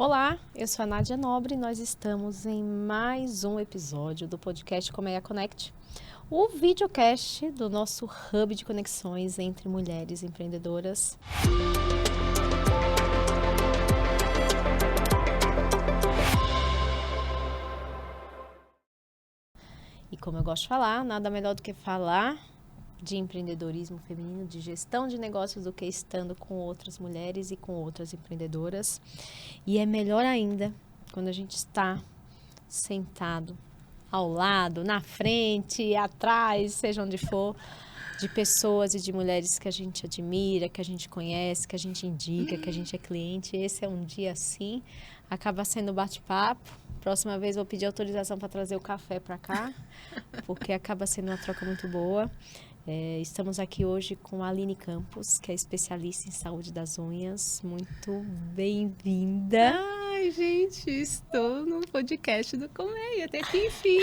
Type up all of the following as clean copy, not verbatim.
Olá, eu sou a Nádia Nobre e nós estamos em mais um episódio do podcast Colmeia Connect, o videocast do nosso hub de conexões entre mulheres empreendedoras. E como eu gosto de falar, nada melhor do que falar de empreendedorismo feminino, de gestão de negócios, do que estando com outras mulheres e com outras empreendedoras. E é melhor ainda quando a gente está sentado ao lado, na frente, atrás, seja onde for, de pessoas e de mulheres que a gente admira, que a gente conhece, que a gente indica, que a gente é cliente. Esse é um dia assim, acaba sendo bate-papo. Próxima vez vou pedir autorização para trazer o café para cá, porque acaba sendo uma troca muito boa. Estamos aqui hoje com a Aline Campos, que é especialista em saúde das unhas. Muito bem-vinda. Ai, gente, estou no podcast do Colmeia, até que enfim.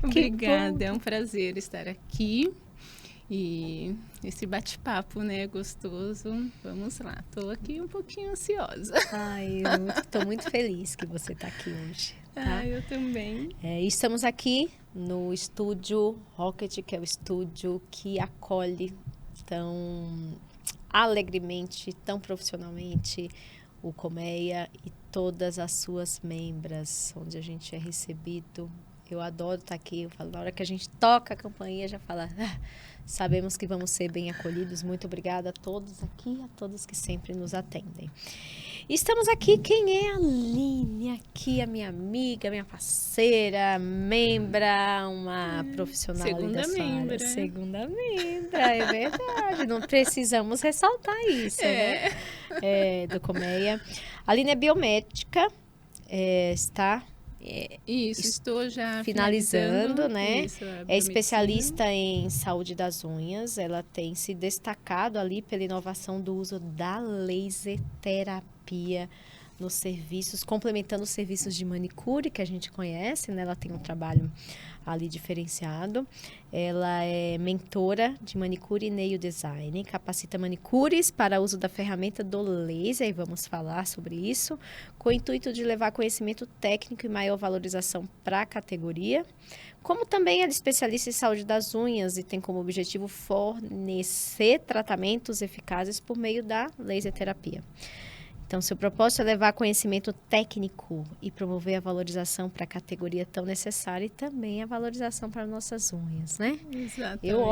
Obrigada, é um prazer estar aqui. E esse bate-papo, né, gostoso. Vamos lá, estou aqui um pouquinho ansiosa. Ai, estou muito feliz que você está aqui hoje. Tá? Eu também. Estamos aqui no estúdio Rocket, que é o estúdio que acolhe tão alegremente, tão profissionalmente o Colmeia e todas as suas membras, onde a gente é recebido. Eu adoro estar aqui. Eu falo, na hora que a gente toca a campainha, já fala, sabemos que vamos ser bem acolhidos. Muito obrigada a todos aqui, a todos que sempre nos atendem. Estamos aqui, quem é a Aline? Aqui a minha amiga, minha parceira, membra, uma profissional ali da sua área. Segunda membra, é verdade. Não precisamos ressaltar isso, né? Do Colmeia. A Aline é biomédica, está... estou já finalizando, né? Isso, é especialista em saúde das unhas. Ela tem se destacado ali pela inovação do uso da laser terapia nos serviços, complementando os serviços de manicure que a gente conhece, né? Ela tem um trabalho ali diferenciado. Ela é mentora de manicure e nail design, capacita manicures para uso da ferramenta do laser, e vamos falar sobre isso, com o intuito de levar conhecimento técnico e maior valorização para a categoria. Como também ela é especialista em saúde das unhas e tem como objetivo fornecer tratamentos eficazes por meio da laser terapia. Então, seu propósito é levar conhecimento técnico e promover a valorização para a categoria tão necessária e também a valorização para nossas unhas, né? Exatamente. Eu,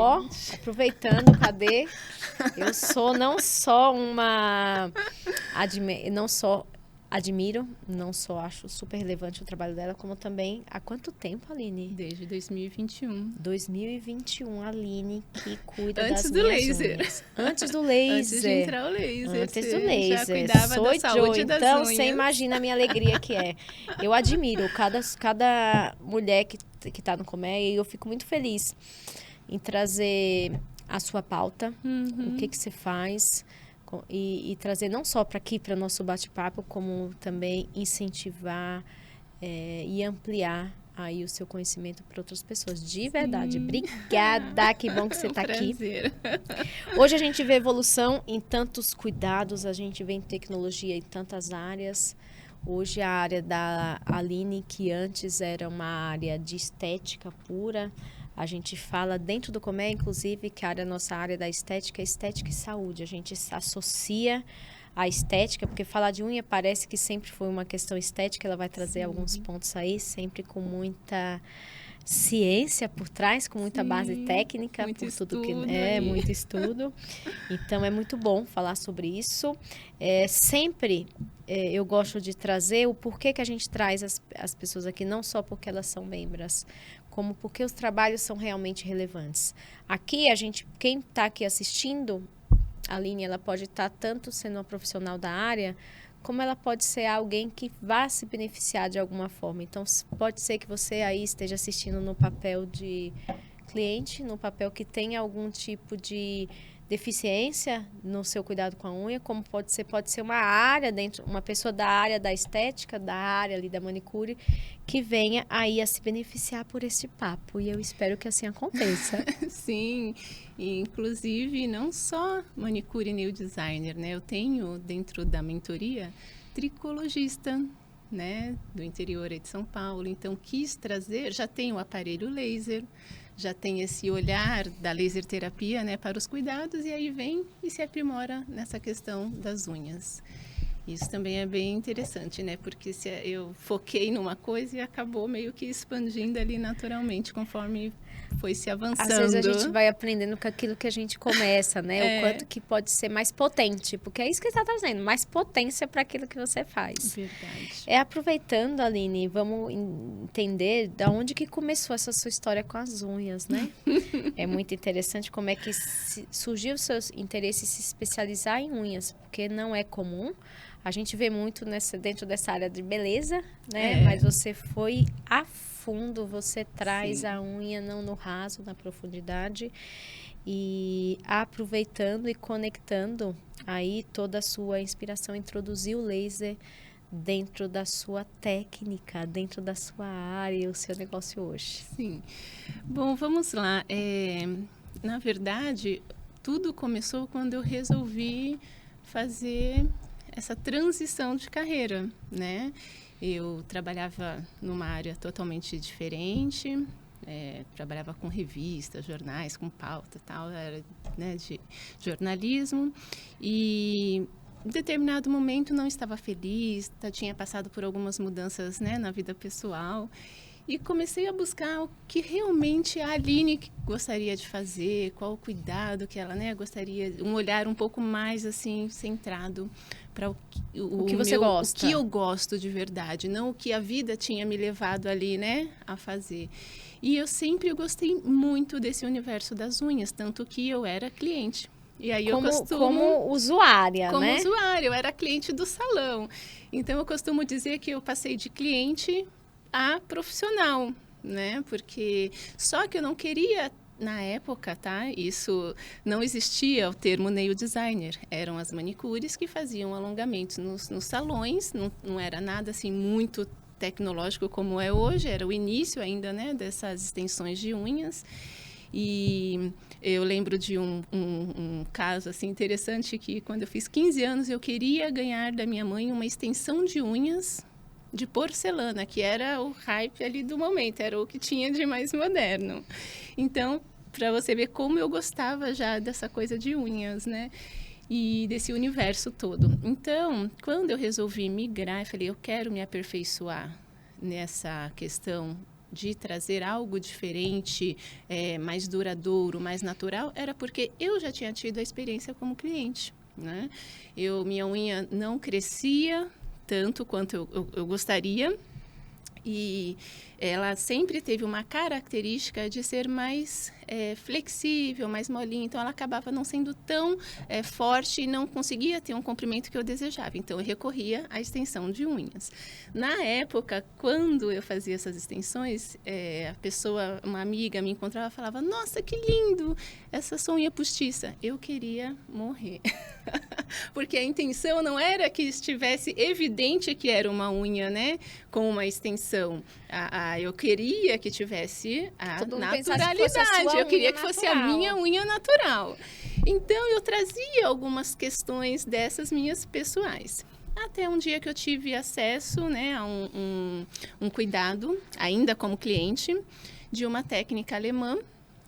aproveitando, cadê? Eu sou não só admiro, não só acho super relevante o trabalho dela, como também há quanto tempo, Aline? Desde 2021. 2021, a Aline, que cuida Antes das do minhas laser. unhas. Antes do laser. Antes de entrar o laser. Antes do laser. Já cuidava da saúde das então, unhas. você imagina a minha alegria que é. Eu admiro cada mulher que está no Colmeia e eu fico muito feliz em trazer a sua pauta, o que você faz e trazer não só para aqui, para o nosso bate-papo, como também incentivar e ampliar aí o seu conhecimento para outras pessoas. De verdade. Obrigada, que bom que você está aqui. Hoje a gente vê evolução em tantos cuidados, a gente vê em tecnologia em tantas áreas. Hoje a área da Aline, que antes era uma área de estética pura, a gente fala dentro do Colmeia, inclusive, que nossa área da estética é estética e saúde. A gente se associa à estética, porque falar de unha parece que sempre foi uma questão estética. Ela vai trazer alguns pontos aí, sempre com muita ciência por trás, com muita base técnica, muito por tudo estudo que é, muito estudo. Então é muito bom falar sobre isso. Sempre eu gosto de trazer o porquê que a gente traz as pessoas aqui, não só porque elas são membros, como porque os trabalhos são realmente relevantes. Aqui quem está aqui assistindo, a Aline, ela pode estar tanto sendo uma profissional da área, como ela pode ser alguém que vá se beneficiar de alguma forma. Então, pode ser que você aí esteja assistindo no papel de cliente, no papel que tem algum tipo de deficiência no seu cuidado com a unha, como pode ser uma área dentro, uma pessoa da área da estética, da área ali da manicure, que venha aí a se beneficiar por esse papo. E eu espero que assim aconteça. Sim, e inclusive não só manicure e nail designer, né? Eu tenho dentro da mentoria tricologista, né, do interior de São Paulo. Então quis trazer, já tem o aparelho laser, já tem esse olhar da laser terapia, né, para os cuidados, e aí vem e se aprimora nessa questão das unhas. Isso também é bem interessante, né? Porque se eu foquei numa coisa e acabou meio que expandindo ali naturalmente conforme foi se avançando. Às vezes a gente vai aprendendo com aquilo que a gente começa, né? O quanto que pode ser mais potente, porque é isso que ele está trazendo, mais potência para aquilo que você faz. Verdade. Aproveitando, Aline, vamos entender da onde que começou essa sua história com as unhas, né? É muito interessante como é que surgiu o seu interesse em se especializar em unhas, porque não é comum. A gente vê muito dentro dessa área de beleza, né? Mas você foi a fundo, você traz Sim. a unha não no raso, na profundidade, e aproveitando e conectando aí toda a sua inspiração, introduzir o laser dentro da sua técnica, dentro da sua área, o seu negócio hoje. Sim. Bom, vamos lá. Na verdade, tudo começou quando eu resolvi fazer essa transição de carreira, né? Eu trabalhava numa área totalmente diferente, trabalhava com revistas, jornais, com pauta e tal, era, né, de jornalismo, e em determinado momento não estava feliz, tinha passado por algumas mudanças, né, na vida pessoal, e comecei a buscar o que realmente a Aline gostaria de fazer, qual o cuidado que ela, né, gostaria, um olhar um pouco mais assim centrado para o que você gosta. O que eu gosto de verdade, não o que a vida tinha me levado ali, né, a fazer. E eu sempre gostei muito desse universo das unhas, tanto que eu era cliente. E aí como usuária, como né? Como usuária, eu era cliente do salão. Então eu costumo dizer que eu passei de cliente a profissional, né? Porque só que eu não queria na época, tá? Isso não existia o termo nail designer. Eram as manicures que faziam alongamentos nos salões. Não era nada assim muito tecnológico como é hoje. Era o início ainda, né? Dessas extensões de unhas. E eu lembro de um caso assim interessante que quando eu fiz 15 anos eu queria ganhar da minha mãe uma extensão de unhas de porcelana, que era o hype ali do momento, era o que tinha de mais moderno. Então, para você ver como eu gostava já dessa coisa de unhas, né? E desse universo todo. Então, quando eu resolvi migrar, eu falei, eu quero me aperfeiçoar nessa questão de trazer algo diferente, mais duradouro, mais natural, era porque eu já tinha tido a experiência como cliente, né? Minha unha não crescia tanto quanto eu gostaria, e ela sempre teve uma característica de ser mais flexível, mais molinha, então ela acabava não sendo tão forte e não conseguia ter um comprimento que eu desejava, então eu recorria à extensão de unhas. Na época, quando eu fazia essas extensões, uma amiga me encontrava e falava, nossa, que lindo, essa sua unha postiça. Eu queria morrer. Porque a intenção não era que estivesse evidente que era uma unha, né, com uma extensão. Eu queria que tivesse a naturalidade. Eu queria que fosse a minha unha natural. Então, eu trazia algumas questões dessas minhas pessoais. Até um dia que eu tive acesso, né, a um cuidado, ainda como cliente, de uma técnica alemã.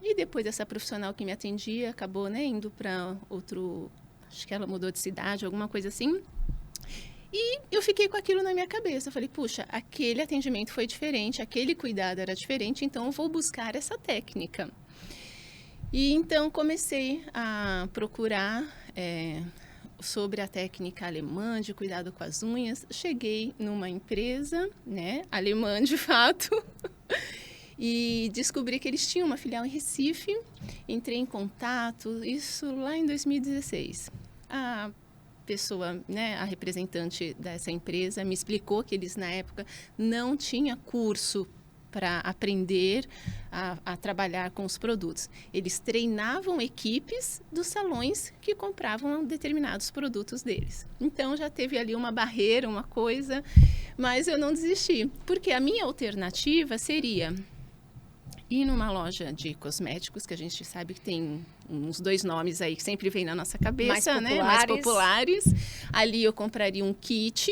E depois essa profissional que me atendia acabou, né, indo para outro... Acho que ela mudou de cidade, alguma coisa assim. E eu fiquei com aquilo na minha cabeça. Eu falei, puxa, aquele atendimento foi diferente, aquele cuidado era diferente, então eu vou buscar essa técnica. E então comecei a procurar sobre a técnica alemã de cuidado com as unhas. Cheguei numa empresa, né, alemã de fato, e descobri que eles tinham uma filial em Recife. Entrei em contato, isso lá em 2016. A pessoa, né, a representante dessa empresa me explicou que eles na época não tinham curso para aprender a trabalhar com os produtos. Eles treinavam equipes dos salões que compravam determinados produtos deles. Então, já teve ali uma barreira, uma coisa, mas eu não desisti, porque a minha alternativa seria ir numa loja de cosméticos, que a gente sabe que tem uns 2 nomes aí que sempre vem na nossa cabeça, né? Mais populares. Ali eu compraria um kit,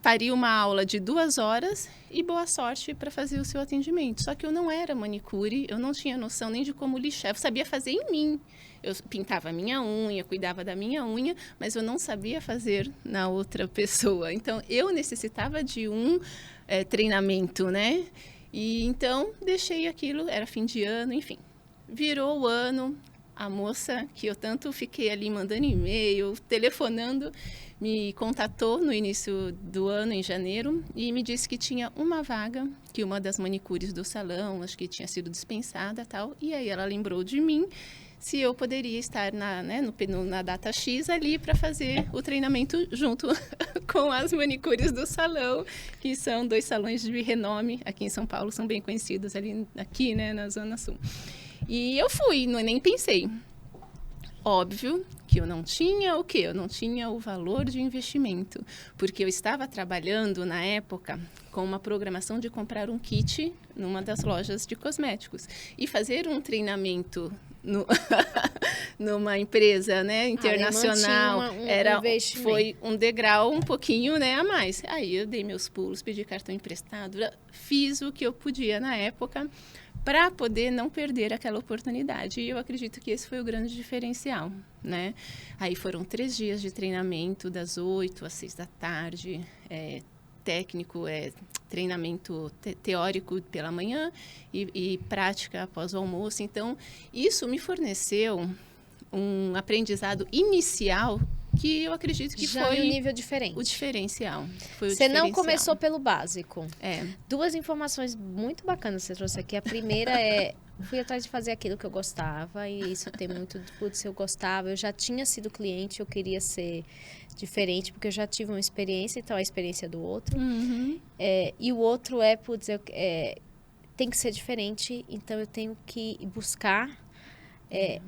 faria uma aula de 2 horas e boa sorte para fazer o seu atendimento. Só que eu não era manicure, eu não tinha noção nem de como lixar, eu sabia fazer em mim. Eu pintava a minha unha, cuidava da minha unha, mas eu não sabia fazer na outra pessoa. Então, eu necessitava de um treinamento, né? E então, deixei aquilo, era fim de ano, enfim. Virou o ano, a moça que eu tanto fiquei ali mandando e-mail, telefonando, me contatou no início do ano, em janeiro, e me disse que tinha uma vaga, que uma das manicures do salão, acho que tinha sido dispensada e tal, e aí ela lembrou de mim, se eu poderia estar na data X ali para fazer o treinamento junto com as manicures do salão, que são 2 salões de renome aqui em São Paulo, são bem conhecidos aqui, né, na Zona Sul. E eu fui, nem pensei. Óbvio que eu não tinha o quê? Eu não tinha o valor de investimento, porque eu estava trabalhando na época com uma programação de comprar um kit numa das lojas de cosméticos e fazer um treinamento numa empresa, né, internacional, foi um degrau um pouquinho, né, a mais. Aí eu dei meus pulos, pedi cartão emprestado, fiz o que eu podia na época para poder não perder aquela oportunidade. E eu acredito que esse foi o grande diferencial, né? Aí foram 3 dias de treinamento, das 8 às 6 da tarde, técnico, treinamento teórico pela manhã e prática após o almoço. Então, isso me forneceu um aprendizado inicial que eu acredito que já foi um nível diferente. O diferencial. Você não começou pelo básico. 2 informações muito bacanas que você trouxe aqui. A primeira fui atrás de fazer aquilo que eu gostava, e isso tem muito de se eu gostava. Eu já tinha sido cliente, eu queria ser diferente, porque eu já tive uma experiência, então a experiência do outro. Uhum. E o outro tem que ser diferente, então eu tenho que buscar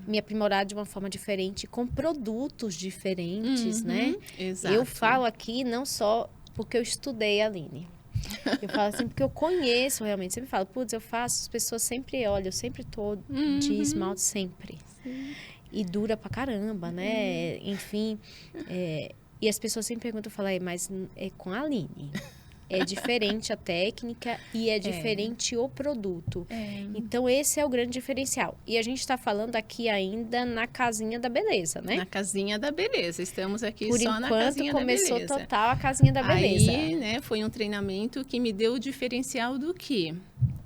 me aprimorar de uma forma diferente, com produtos diferentes, né? Exato. Eu falo aqui não só porque eu estudei, Aline. Eu falo assim porque eu conheço realmente. Sempre falo, eu faço, as pessoas sempre olham, eu sempre tô de esmalte, sempre. Sim. E dura pra caramba, né? Enfim, e as pessoas sempre perguntam, eu falo, mas é com a Aline. É diferente a técnica e é diferente o produto. Então, esse é o grande diferencial. E a gente está falando aqui ainda na casinha da beleza, né? Na casinha da beleza. Estamos aqui Por só na casinha da beleza. Por enquanto, começou total a casinha da beleza. Aí, né, foi um treinamento que me deu o diferencial do quê?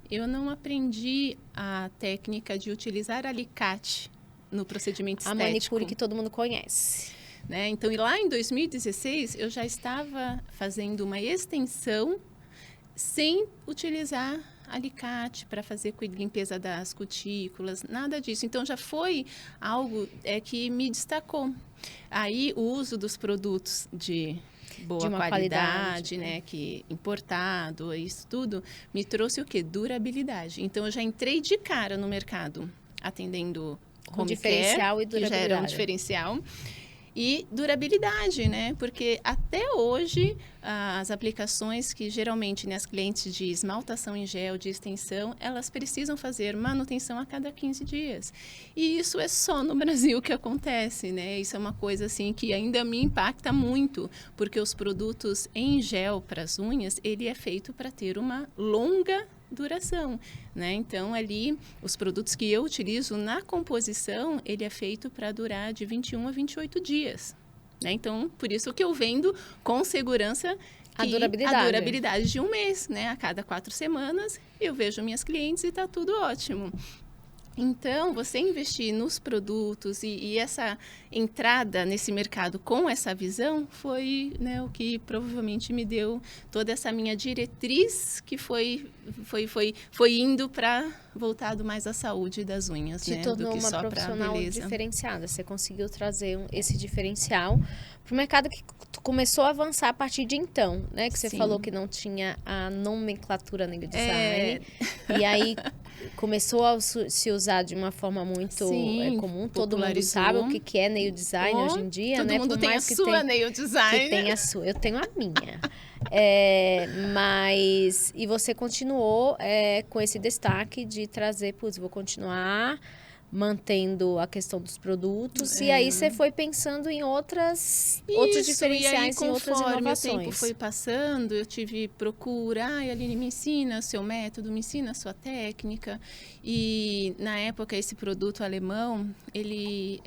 Eu não aprendi a técnica de utilizar alicate no procedimento estético. A manicure que todo mundo conhece. Né? Então, lá em 2016, eu já estava fazendo uma extensão sem utilizar alicate para fazer limpeza das cutículas, nada disso. Então, já foi algo que me destacou. Aí, o uso dos produtos de boa qualidade, né, que importado, isso tudo, me trouxe o quê? Durabilidade. Então, eu já entrei de cara no mercado, atendendo home diferencial care, e durabilidade. Que já era um diferencial. E durabilidade, né? Porque até hoje, as aplicações que geralmente, né, as clientes de esmaltação em gel, de extensão, elas precisam fazer manutenção a cada 15 dias. E isso é só no Brasil que acontece, né? Isso é uma coisa, assim, que ainda me impacta muito, porque os produtos em gel para as unhas, ele é feito para ter uma longa duração, né? Então, ali, os produtos que eu utilizo na composição, ele é feito para durar de 21 a 28 dias, né? Então, por isso que eu vendo com segurança a durabilidade de 1 mês, né? A cada 4 semanas, eu vejo minhas clientes e está tudo ótimo. Então, você investir nos produtos e essa entrada nesse mercado com essa visão foi, né, o que provavelmente me deu toda essa minha diretriz que foi indo para voltado mais à saúde das unhas, Te né, tornou do que uma só para profissional beleza. diferenciada. Você conseguiu trazer esse diferencial para o mercado que começou a avançar a partir de então, né? Que você Sim. falou que não tinha a nomenclatura nail design. E aí começou a se usar de uma forma muito comum. Todo mundo sabe o que é nail design hoje em dia, todo né? mundo Por tem mais a que sua nail design. que tem a sua. Eu tenho a minha. Mas... E você continuou com esse destaque de trazer... Putz, vou continuar mantendo a questão dos produtos. E aí você foi pensando em outros diferenciais, e aí, em outras inovações. Conforme o tempo foi passando, eu tive procura. Aline, me ensina o seu método, me ensina a sua técnica. E na época, esse produto alemão, ele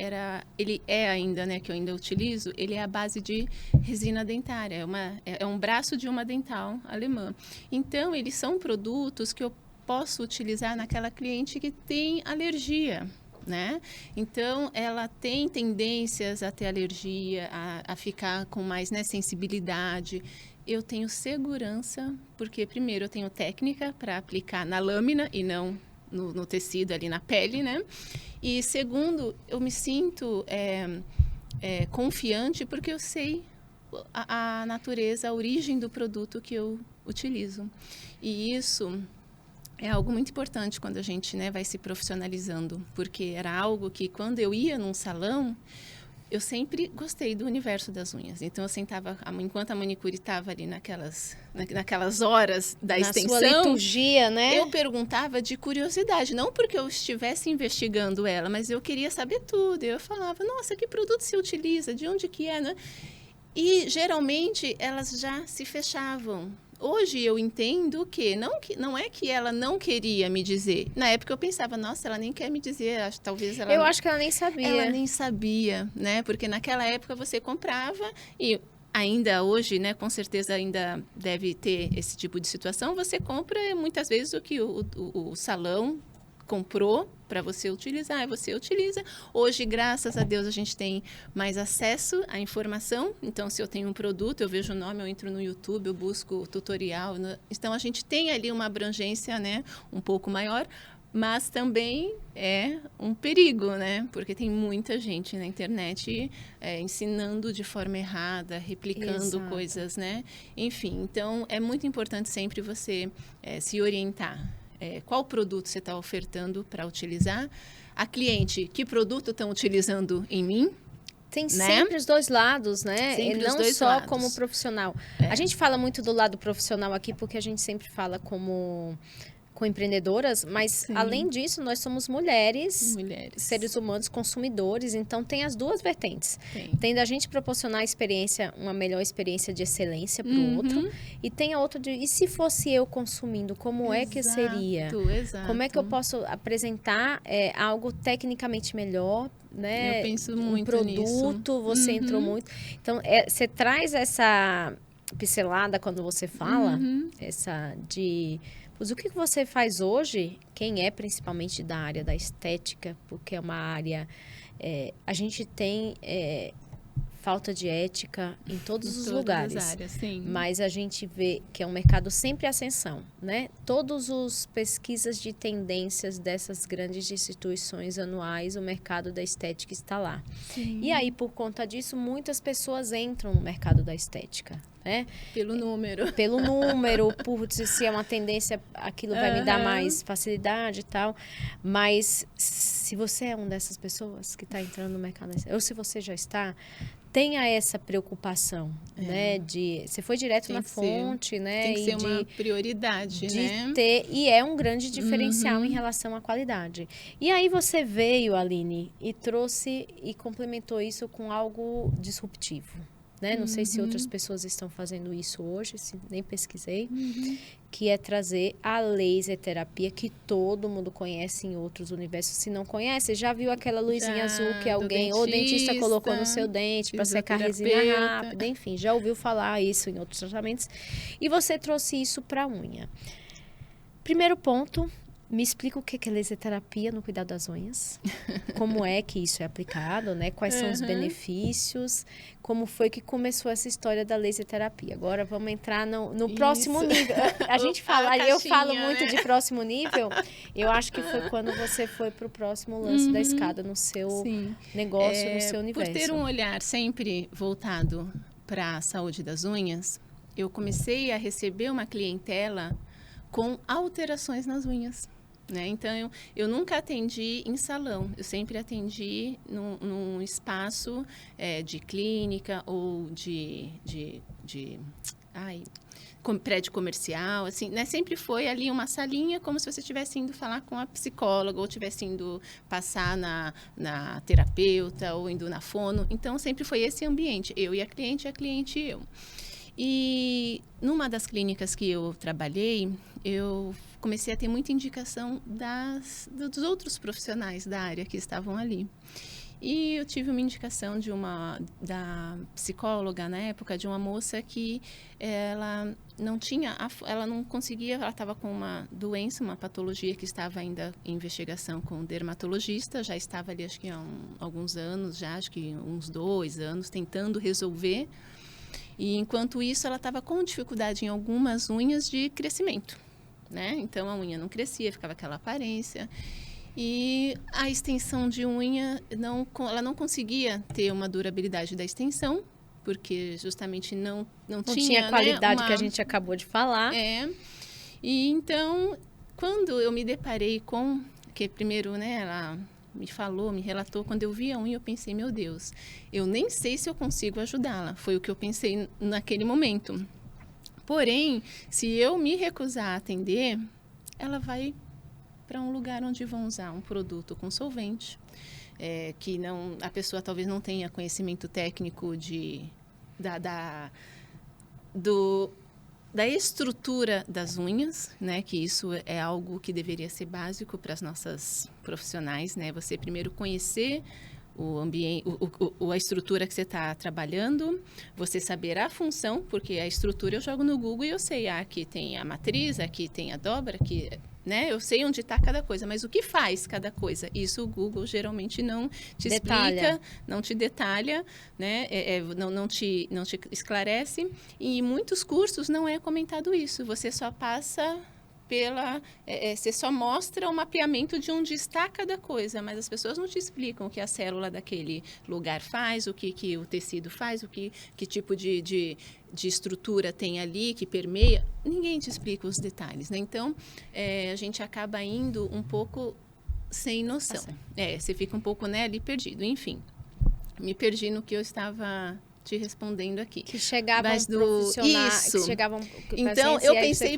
é ainda, né, que eu ainda utilizo, ele é a base de resina dentária. É um braço de uma dental alemã. Então, eles são produtos que eu posso utilizar naquela cliente que tem alergia, né? Então, ela tem tendências a ter alergia, a ficar com mais, né, sensibilidade. Eu tenho segurança, porque primeiro eu tenho técnica para aplicar na lâmina e não no tecido ali na pele, né? E segundo, eu me sinto confiante porque eu sei a natureza, a origem do produto que eu utilizo. E isso é algo muito importante quando a gente, né, vai se profissionalizando, porque era algo que quando eu ia num salão, eu sempre gostei do universo das unhas. Então eu sentava, enquanto a manicure estava ali naquelas horas da extensão, na sua liturgia, né? Eu perguntava de curiosidade, não porque eu estivesse investigando ela, mas eu queria saber tudo. Eu falava, nossa, que produto se utiliza, de onde que é, né? E geralmente elas já se fechavam. Hoje eu entendo que não é que ela não queria me dizer. Na época eu pensava, nossa, ela nem quer me dizer, talvez ela... Eu acho que ela nem sabia. Ela nem sabia, né? Porque naquela época você comprava e ainda hoje, né, com certeza ainda deve ter esse tipo de situação, você compra muitas vezes o que o salão comprou para você utilizar, e você utiliza. Hoje, graças a Deus, a gente tem mais acesso à informação. Então, se eu tenho um produto, eu vejo o nome, eu entro no YouTube, eu busco o tutorial. Então, a gente tem ali uma abrangência, né, um pouco maior, mas também é um perigo, né? Porque tem muita gente na internet ensinando de forma errada, replicando coisas, né? Enfim, então, é muito importante sempre você se orientar. Qual produto você está ofertando para utilizar? A cliente, que produto estão utilizando em mim? Tem, né? Sempre os dois lados, né? Sempre e não os dois só lados. Como profissional. A gente fala muito do lado profissional aqui, porque a gente sempre fala com empreendedoras, mas sim, além disso, nós somos mulheres, seres humanos, consumidores, então tem as duas vertentes. Tem da gente proporcionar uma melhor experiência de excelência para o outro, e tem a outra de, e se fosse eu consumindo, como é que seria? Exato. Como é que eu posso apresentar algo tecnicamente melhor, né? Eu penso muito nisso. Você entrou muito. Então, você traz essa pincelada quando você fala, essa de... Mas o que você faz hoje, quem é principalmente da área da estética, porque é uma área... a gente tem falta de ética em todos os lugares. As áreas, sim. Mas a gente vê que é um mercado sempre em ascensão, né? Todas as pesquisas de tendências dessas grandes instituições anuais, o mercado da estética está lá. Sim. E aí, por conta disso, muitas pessoas entram no mercado da estética. Né? Pelo número, por se é uma tendência, aquilo vai me dar mais facilidade e tal. Mas se você é uma dessas pessoas que está entrando no mercado, ou se você já está, tenha essa preocupação, né? Você foi direto na fonte, né? Tem que ser uma prioridade, né? E é um grande diferencial em relação à qualidade. E aí você veio, Aline, e trouxe e complementou isso com algo disruptivo. Né? Não sei se outras pessoas estão fazendo isso hoje, nem pesquisei, que é trazer a laser terapia que todo mundo conhece em outros universos. Se não conhece, já viu aquela luzinha azul que alguém, ou o dentista colocou no seu dente para secar a resina rápida, enfim, já ouviu falar isso em outros tratamentos. E você trouxe isso para a unha. Primeiro ponto, Me explica o que é laser terapia no cuidado das unhas. Como é que isso é aplicado, né? Quais são os benefícios? Como foi que começou essa história da laser terapia? Agora vamos entrar no próximo nível. A gente fala, eu falo muito de próximo nível. Eu acho que foi quando você foi para o próximo lance da escada no seu negócio, no seu universo. Por ter um olhar sempre voltado para a saúde das unhas, eu comecei a receber uma clientela com alterações nas unhas. Né? Então, eu nunca atendi em salão, eu sempre atendi num espaço de clínica ou de prédio comercial, assim, né? Sempre foi ali uma salinha como se você estivesse indo falar com a psicóloga ou estivesse indo passar na terapeuta ou indo na fono. Então, sempre foi esse ambiente, eu e a cliente e eu. E numa das clínicas que eu trabalhei, eu comecei a ter muita indicação dos outros profissionais da área que estavam ali. E eu tive uma indicação da psicóloga na época, de uma moça que ela não conseguia, ela estava com uma doença, uma patologia que estava ainda em investigação com um dermatologista, já estava ali acho que há alguns anos, acho que uns 2 anos, tentando resolver. E enquanto isso, ela estava com dificuldade em algumas unhas de crescimento, né? Então, a unha não crescia, ficava aquela aparência. E a extensão de unha, ela não conseguia ter uma durabilidade da extensão, porque justamente não tinha a qualidade que a gente acabou de falar. E então, quando eu me deparei que primeiro, né, ela me relatou, quando eu vi a unha, eu pensei, meu Deus, eu nem sei se eu consigo ajudá-la. Foi o que eu pensei naquele momento. Porém, se eu me recusar a atender, ela vai para um lugar onde vão usar um produto com solvente, que a pessoa talvez não tenha conhecimento técnico da estrutura das unhas, né? Que isso é algo que deveria ser básico para as nossas profissionais, né? Você primeiro conhecer o ambiente, a estrutura que você está trabalhando, você saber a função, porque a estrutura eu jogo no Google e eu sei, aqui tem a matriz, aqui tem a dobra, aqui, né? Eu sei onde está cada coisa, mas o que faz cada coisa? Isso o Google geralmente não te explica, não te detalha, né? Não te esclarece. E em muitos cursos não é comentado isso, você só passa você só mostra o mapeamento de onde está cada coisa, mas as pessoas não te explicam o que a célula daquele lugar faz, o que o tecido faz, que tipo de estrutura tem ali, que permeia. Ninguém te explica os detalhes, né? Então, a gente acaba indo um pouco sem noção. Você fica um pouco, né, ali perdido. Enfim, me perdi no que eu estava te respondendo aqui. Que chegavam profissionais. Isso. Que chegavam então, eu pensei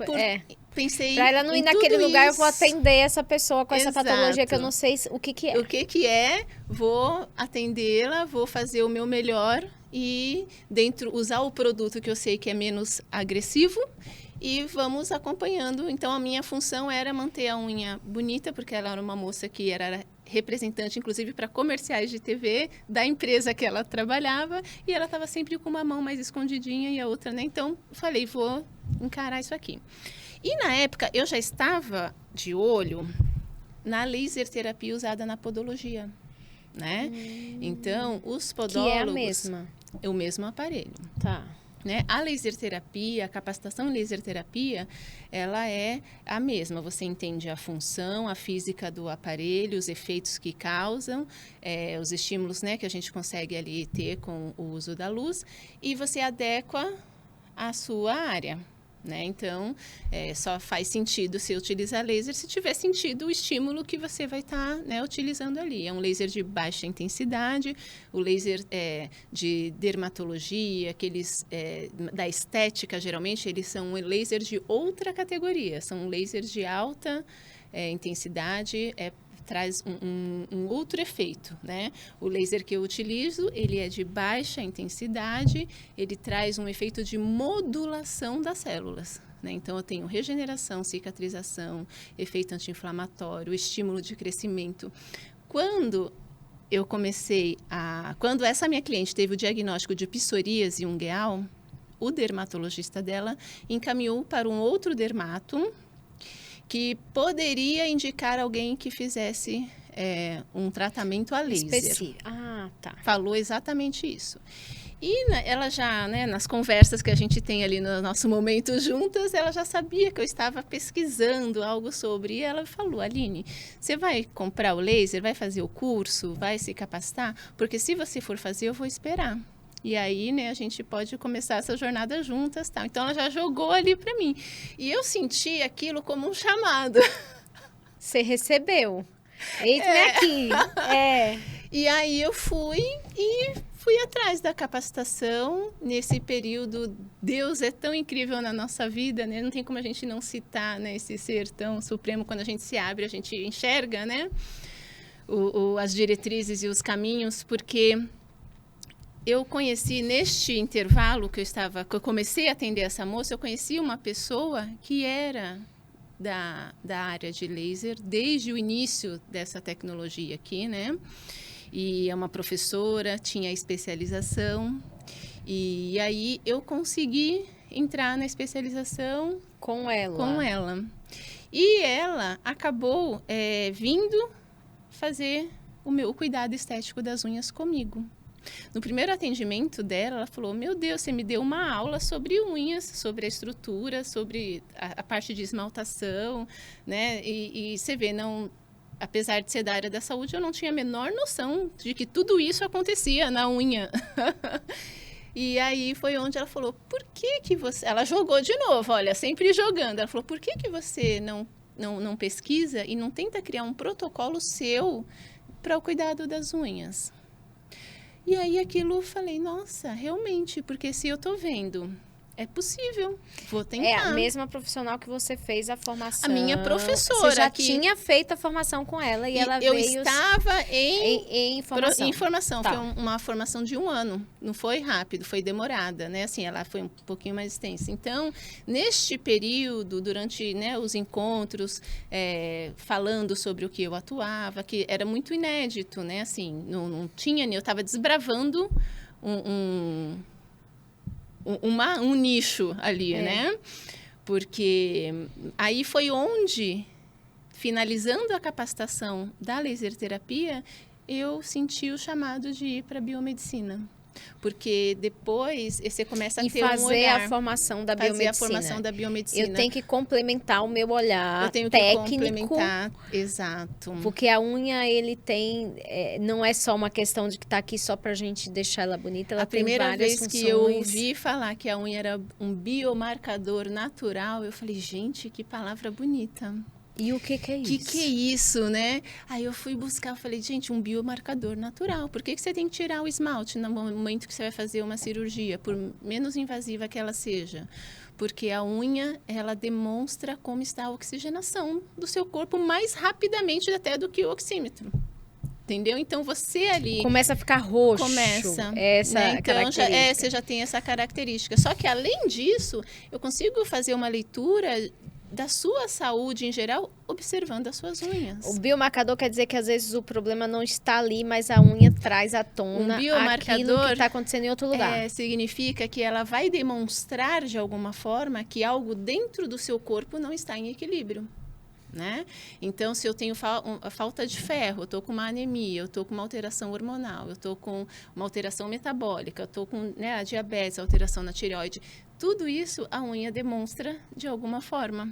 para ela não ir naquele lugar, eu vou atender essa pessoa com essa patologia que eu não sei o que é. O que é, vou atendê-la, vou fazer o meu melhor e usar o produto que eu sei que é menos agressivo e vamos acompanhando. Então, a minha função era manter a unha bonita, porque ela era uma moça que era representante, inclusive, para comerciais de TV da empresa que ela trabalhava, e ela estava sempre com uma mão mais escondidinha e a outra, né? Então, falei, vou encarar isso aqui. E, na época, eu já estava de olho na laser terapia usada na podologia, né? Então, os podólogos... Que é a mesma. É o mesmo aparelho. Tá. Né? A laser terapia, a capacitação em laser terapia, ela é a mesma. Você entende a função, a física do aparelho, os efeitos que causam, os estímulos, né, que a gente consegue ali ter com o uso da luz, e você adequa a sua área. Né? Então, só faz sentido você utilizar laser se tiver sentido o estímulo que você vai estar, né, utilizando ali. É um laser de baixa intensidade, o laser de dermatologia, aqueles da estética, geralmente, eles são laser de outra categoria, são lasers de alta intensidade, traz um outro efeito, né? O laser que eu utilizo, ele é de baixa intensidade, ele traz um efeito de modulação das células, né? Então, eu tenho regeneração, cicatrização, efeito anti-inflamatório, estímulo de crescimento. Quando essa minha cliente teve o diagnóstico de psoríase ungueal, o dermatologista dela encaminhou para um outro dermato, que poderia indicar alguém que fizesse um tratamento a laser. Ah, tá. Falou exatamente isso. E ela já, né, nas conversas que a gente tem ali no nosso momento juntas, ela já sabia que eu estava pesquisando algo sobre. E ela falou, Aline, você vai comprar o laser, vai fazer o curso, vai se capacitar? Porque se você for fazer, eu vou esperar. E aí, né, a gente pode começar essa jornada juntas, tal. Então, ela já jogou ali para mim. E eu senti aquilo como um chamado. Você recebeu. Eita-me aqui. E aí, eu fui atrás da capacitação. Nesse período, Deus é tão incrível na nossa vida, né? Não tem como a gente não citar, né, esse ser tão supremo. Quando a gente se abre, a gente enxerga, né, as diretrizes e os caminhos, porque eu conheci neste intervalo que eu comecei a atender essa moça, eu conheci uma pessoa que era da área de laser desde o início dessa tecnologia aqui, né? E é uma professora, tinha especialização. E aí eu consegui entrar na especialização com ela. E ela acabou vindo fazer o cuidado estético das unhas comigo. No primeiro atendimento dela, ela falou, meu Deus, você me deu uma aula sobre unhas, sobre a estrutura, sobre a parte de esmaltação, né? E você vê, apesar de ser da área da saúde, eu não tinha a menor noção de que tudo isso acontecia na unha. E aí foi onde ela falou, por que você... Ela jogou de novo, olha, sempre jogando. Ela falou, por que você não pesquisa e não tenta criar um protocolo seu para o cuidado das unhas? E aí aquilo eu falei, nossa, realmente, porque se eu estou vendo, é possível, vou tentar. É a mesma profissional que você fez a formação. A minha professora. Você já tinha feito a formação com ela e ela eu veio... Eu estava em formação. Tá. Foi uma formação de 1 ano. Não foi rápido, foi demorada, né? Assim, ela foi um pouquinho mais extensa. Então, neste período, durante, né, os encontros, falando sobre o que eu atuava, que era muito inédito, né? Assim, não tinha... Eu estava desbravando um nicho ali, né? Porque aí foi onde, finalizando a capacitação da laser terapia, eu senti o chamado de ir para a biomedicina. Porque depois você começa a ter um olhar. Fazer a formação da biomedicina. Fazer a formação da biomedicina. Eu tenho que complementar o meu olhar técnico. Eu tenho que complementar, exato. Porque a unha, ele tem... não é só uma questão de que tá aqui só pra gente deixar ela bonita, ela tem várias funções. A primeira vez que eu ouvi falar que a unha era um biomarcador natural, eu falei, gente, que palavra bonita. E o que é isso? Que é isso, né? Aí eu fui buscar, eu falei, gente, um biomarcador natural. Por que você tem que tirar o esmalte no momento que você vai fazer uma cirurgia, por menos invasiva que ela seja? Porque a unha, ela demonstra como está a oxigenação do seu corpo mais rapidamente até do que o oxímetro. Entendeu? Então, você ali... Começa a ficar roxo. Começa. Essa né? Então, característica. Você já tem essa característica. Só que, além disso, eu consigo fazer uma leitura da sua saúde em geral, observando as suas unhas. O biomarcador quer dizer que às vezes o problema não está ali, mas a unha traz à tona aquilo que está acontecendo em outro lugar. Significa que ela vai demonstrar de alguma forma que algo dentro do seu corpo não está em equilíbrio. Né? Então, se eu tenho falta de ferro, eu estou com uma anemia, eu estou com uma alteração hormonal, eu estou com uma alteração metabólica, eu estou com, né, a diabetes, a alteração na tireoide, tudo isso a unha demonstra de alguma forma.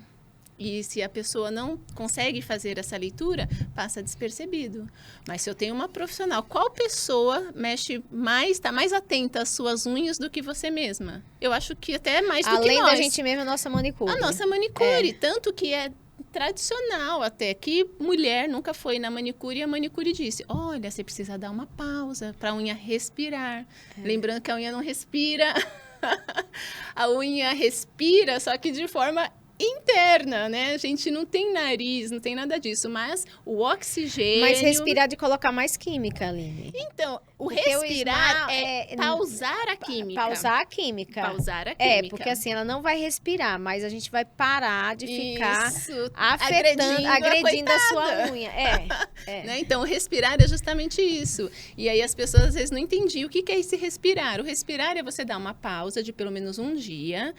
E se a pessoa não consegue fazer essa leitura, passa despercebido. Mas se eu tenho uma profissional, qual pessoa está mais atenta às suas unhas do que você mesma? Eu acho que até mais do que nós. Além da gente mesma, a nossa manicure. A nossa manicure, tanto que é tradicional até que mulher nunca foi na manicure e a manicure disse, olha, você precisa dar uma pausa para a unha respirar. Lembrando que a unha não respira, a unha respira, só que de forma interna, né? A gente não tem nariz, não tem nada disso, mas o oxigênio... Mas respirar de colocar mais química, Aline. Então, respirar é pausar a química. Pausar a química. Pausar a química. Porque assim, ela não vai respirar, mas a gente vai parar de ficar agredindo a sua unha. Né? Então, o respirar é justamente isso. E aí as pessoas às vezes não entendiam o que é esse respirar. O respirar é você dar uma pausa de pelo menos um dia,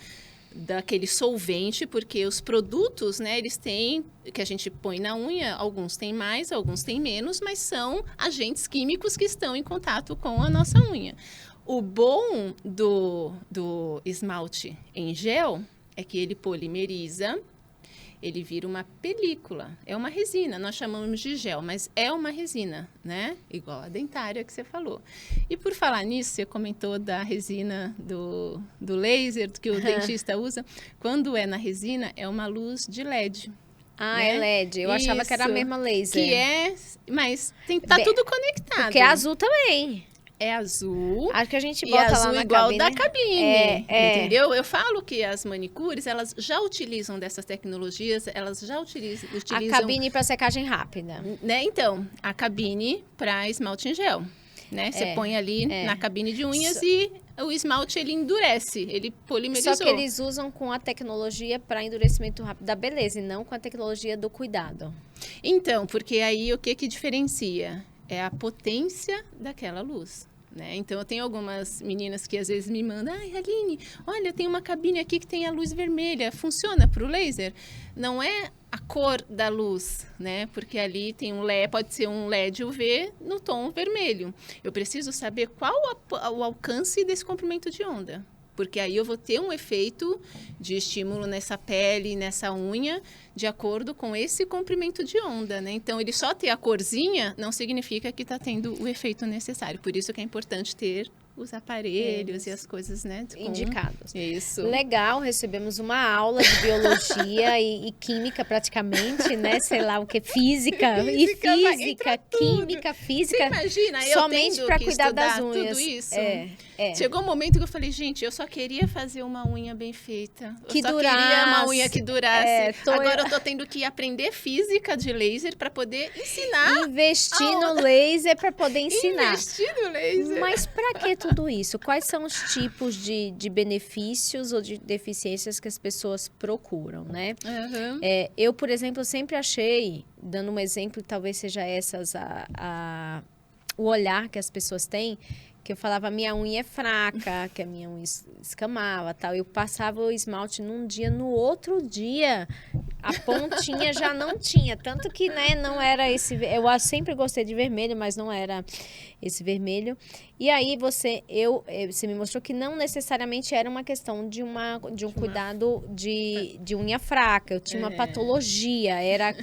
daquele solvente, porque os produtos, né, eles têm, que a gente põe na unha, alguns têm mais, alguns têm menos, mas são agentes químicos que estão em contato com a nossa unha. O bom do esmalte em gel é que ele polimeriza, ele vira uma película. É uma resina, nós chamamos de gel, mas é uma resina, né? Igual a dentária que você falou. E por falar nisso, você comentou da resina do laser que o dentista usa. Quando é na resina, é uma luz de LED. Ah, né? é LED. Eu achava que era a mesma laser. Que é, mas tá tudo conectado. Porque é azul também. É azul. Acho que a gente bota azul lá na igual cabine. da cabine, entendeu? Eu falo que as manicures, elas já utilizam dessas tecnologias, elas já utilizam... A cabine para secagem rápida. Né? Então, a cabine para esmalte em gel. Né? Você põe ali na cabine de unhas e o esmalte, ele endurece, ele polimerizou. Só que eles usam com a tecnologia para endurecimento rápido da beleza e não com a tecnologia do cuidado. Então, porque aí o que diferencia? É a potência daquela luz, né? Então, eu tenho algumas meninas que às vezes me mandam, ai, Aline, olha, tem uma cabine aqui que tem a luz vermelha, funciona para o laser? Não é a cor da luz, né? Porque ali tem um LED, pode ser um LED UV no tom vermelho. Eu preciso saber qual o alcance desse comprimento de onda. Porque aí eu vou ter um efeito de estímulo nessa pele, nessa unha, de acordo com esse comprimento de onda, né? Então, ele só ter a corzinha não significa que está tendo o efeito necessário. Por isso que é importante ter os aparelhos e as coisas, né? Indicados. Isso. Legal, recebemos uma aula de biologia e química praticamente, né? Sei lá o que, física, química, física. Você imagina, somente para cuidar das unhas. Tudo isso. Chegou um momento que eu falei, gente, eu só queria fazer uma unha bem feita. Que eu só durasse. Queria uma unha que durasse. Agora eu tô tendo que aprender física de laser para poder ensinar. Investir no laser para poder ensinar. Investir no laser. Mas para que tudo isso? Quais são os tipos de benefícios ou de deficiências que as pessoas procuram, né? Uhum. Eu, por exemplo, sempre achei, dando um exemplo, talvez seja o olhar que as pessoas têm, que eu falava, minha unha é fraca, que a minha unha escamava, tal. Eu passava o esmalte num dia, no outro dia, a pontinha já não tinha. Tanto que, né, não era esse... Eu sempre gostei de vermelho, mas não era esse vermelho. E aí, você me mostrou que não necessariamente era uma questão de um cuidado de unha fraca. Eu tinha uma patologia, era...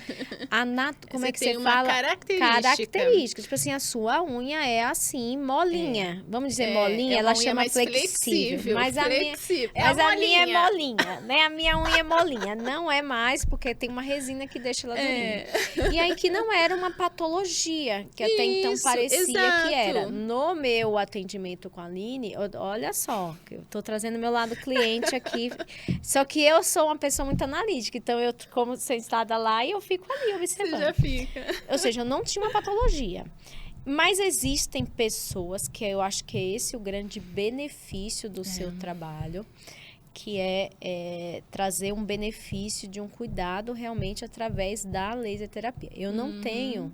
Como é que você fala? Característica. Tipo assim, a sua unha é assim, molinha. Vamos dizer molinha, ela chama flexível. Mas a minha é molinha, né? A minha unha é molinha. Não é mais, porque tem uma resina que deixa ela durinha. E aí que não era uma patologia, que até então parecia que era. No meu atendimento com a Aline, olha só, eu tô trazendo meu lado cliente aqui. Só que eu sou uma pessoa muito analítica, então eu, como sentada lá, e eu fico ali observando. Você já fica. Ou seja, eu não tinha uma patologia. Mas existem pessoas que eu acho que é esse o grande benefício do seu trabalho, que é trazer um benefício de um cuidado realmente através da laser terapia. Eu não tenho,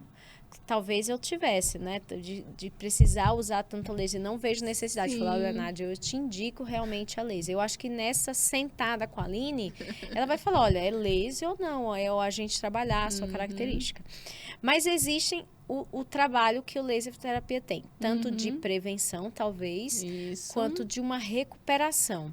talvez eu tivesse, né, de precisar usar tanto laser, não vejo necessidade de falar, Leonardo, eu te indico realmente a laser. Eu acho que nessa sentada com a Aline, ela vai falar, olha, é laser ou não, é a gente trabalhar a sua característica. Mas existem o trabalho que o laser terapia tem, tanto de prevenção, talvez, quanto de uma recuperação.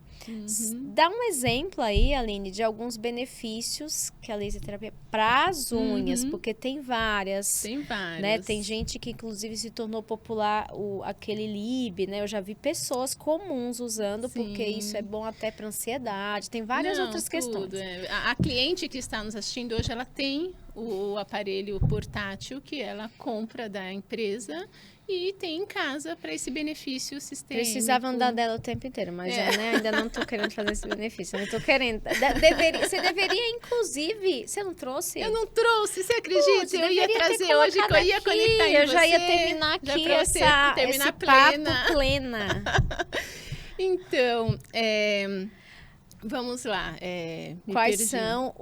Dá um exemplo aí, Aline, de alguns benefícios que a laser terapia para as unhas, porque tem várias. Tem várias. Né? Tem gente que, inclusive, se tornou popular aquele Lib, né? Eu já vi pessoas comuns usando, porque isso é bom até para ansiedade. Tem várias outras questões. A cliente que está nos assistindo hoje, ela tem o aparelho portátil que ela compra da empresa e tem em casa para esse benefício sistêmico. Precisava andar dela o tempo inteiro, mas ainda não estou querendo fazer esse benefício. Eu não estou querendo. Você deveria, inclusive... Você não trouxe? Eu não trouxe, você acredita? Eu ia trazer hoje, que eu ia conectar em você. Eu já ia terminar aqui esse papo plena. Então, Vamos lá. Quais são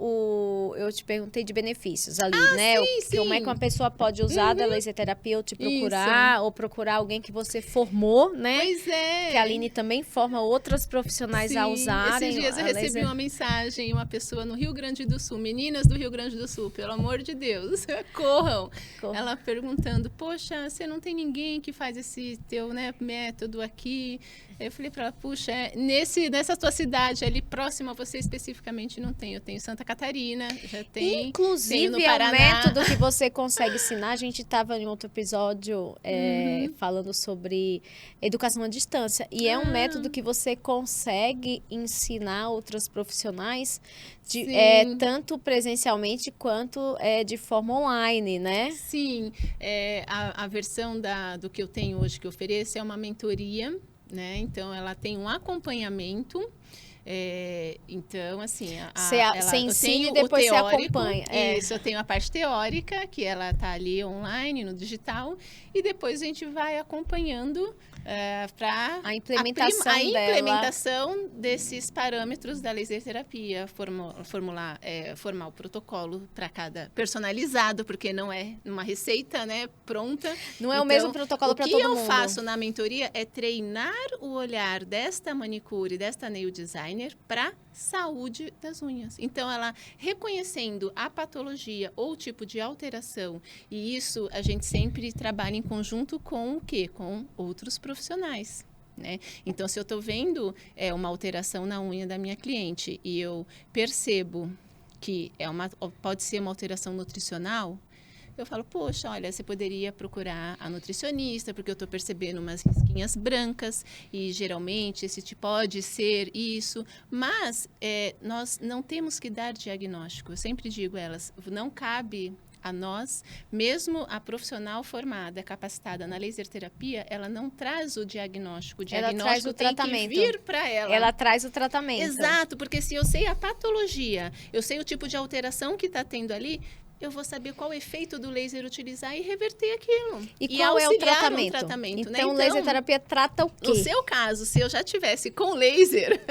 eu te perguntei de benefícios ali, né? Sim. Como é que uma pessoa pode usar da laser terapia ou te procurar, ou procurar alguém que você formou, né? Pois é. Que a Aline também forma outras profissionais a usarem. Esses dias eu recebi uma mensagem, uma pessoa no Rio Grande do Sul, meninas do Rio Grande do Sul, pelo amor de Deus, corram. Ela perguntando, poxa, você não tem ninguém que faz esse teu, né, método aqui? Eu falei para ela, puxa, nessa tua cidade ali próxima a você especificamente não tem. Eu tenho Santa Catarina, já tem. Inclusive, no é um método que você consegue ensinar. A gente estava em outro episódio falando sobre educação à distância. E é um método que você consegue ensinar outras profissionais, tanto presencialmente quanto de forma online, né? Sim, a versão do que eu tenho hoje, que eu ofereço, é uma mentoria, né? Então, ela tem um acompanhamento. Então, assim, você ensina e depois você acompanha. Isso, eu tenho a parte teórica, que ela está ali online, no digital, e depois a gente vai acompanhando para a implementação desses parâmetros da laser terapia, formar o protocolo para cada personalizado, porque não é uma receita, né, pronta. Não é o mesmo protocolo para todo mundo. O que eu faço na mentoria é treinar o olhar desta manicure, desta nail designer para saúde das unhas. Então, ela reconhecendo a patologia ou o tipo de alteração, e isso a gente sempre trabalha em conjunto com o quê? Com outros profissionais. Né? Então, se eu estou vendo uma alteração na unha da minha cliente e eu percebo que pode ser uma alteração nutricional, eu falo, poxa, olha, você poderia procurar a nutricionista, porque eu estou percebendo umas risquinhas brancas e geralmente pode ser isso, mas nós não temos que dar diagnóstico. Eu sempre digo elas, não cabe a nós, mesmo a profissional formada, capacitada na laser terapia, ela não traz o diagnóstico. O diagnóstico tem que vir para ela. Ela traz o tratamento. Exato, porque se eu sei a patologia, eu sei o tipo de alteração que está tendo ali, eu vou saber qual o efeito do laser utilizar e reverter aquilo. E qual é o tratamento? Então, né? Laser terapia trata o quê? No seu caso, se eu já tivesse com laser,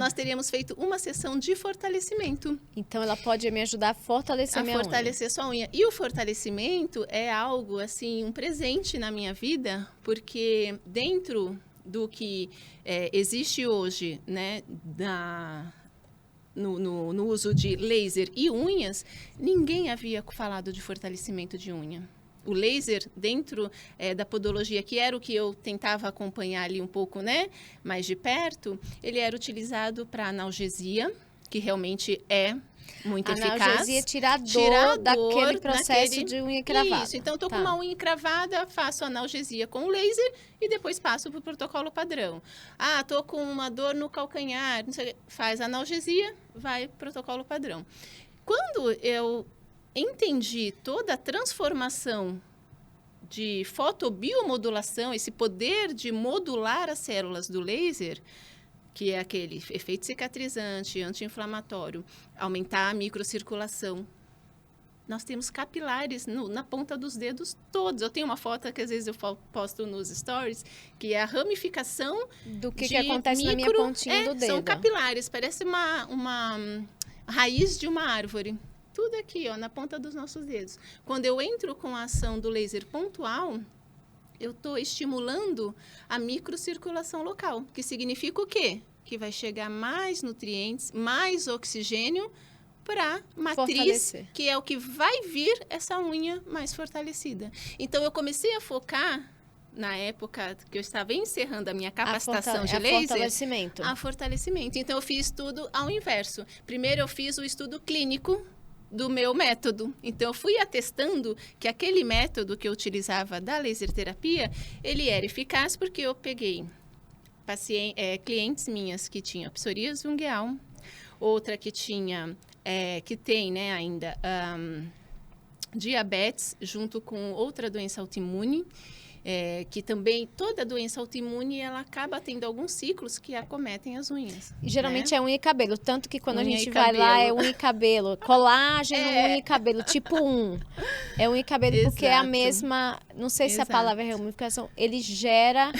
nós teríamos feito uma sessão de fortalecimento. Então, ela pode me ajudar a fortalecer minha unha. A fortalecer sua unha. E o fortalecimento é algo, assim, um presente na minha vida, porque dentro do que existe hoje, né, no uso de laser e unhas, ninguém havia falado de fortalecimento de unha. O laser, dentro da podologia, que era o que eu tentava acompanhar ali um pouco, né, mais de perto, ele era utilizado para analgesia, que realmente é muito eficaz. Analgesia tira a dor daquele processo de unha encravada. Isso, então estou com uma unha encravada, faço analgesia com laser e depois passo para o protocolo padrão. Estou com uma dor no calcanhar, não sei, faz analgesia, vai protocolo padrão. Quando eu entendi toda a transformação de fotobiomodulação, esse poder de modular as células do laser, que é aquele efeito cicatrizante, anti-inflamatório, aumentar a microcirculação. Nós temos capilares na ponta dos dedos todos. Eu tenho uma foto que às vezes eu posto nos stories, que é a ramificação do que acontece na minha pontinha do dedo. São capilares, parece uma raiz de uma árvore. Tudo aqui, ó, na ponta dos nossos dedos. Quando eu entro com a ação do laser pontual, eu estou estimulando a microcirculação local, que significa o quê? Que vai chegar mais nutrientes, mais oxigênio para a matriz, que é o que vai vir essa unha mais fortalecida. Então, eu comecei a focar, na época que eu estava encerrando a minha capacitação de laser, a fortalecimento. Então, eu fiz tudo ao inverso. Primeiro, eu fiz o estudo clínico do meu método. Então, eu fui atestando que aquele método que eu utilizava da laser terapia, ele era eficaz porque eu peguei clientes minhas que tinham psoríase ungueal, outra que tem, né, ainda diabetes, junto com outra doença autoimune, que também toda doença autoimune, ela acaba tendo alguns ciclos que acometem as unhas. E geralmente né? é unha e cabelo, tanto que quando Unha a gente e vai lá cabelo. é unha e cabelo, colágeno, unha e cabelo, tipo 1. É unha e cabelo porque é a Exato. mesma, não sei se a Exato. palavra é ramificação, ele gera,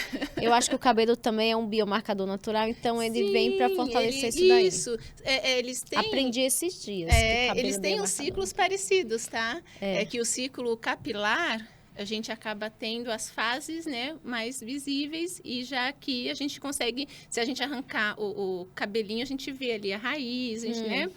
eu acho que o cabelo também é um biomarcador natural, então ele vem para fortalecer isso daí. Isso, eles têm... Aprendi esses dias que cabelo eles é têm uns biomarcador. ciclos parecidos, tá? É que o ciclo capilar, a gente acaba tendo as fases, né, mais visíveis, e já aqui a gente consegue, se a gente arrancar o cabelinho, a gente vê ali a raiz, a gente, né?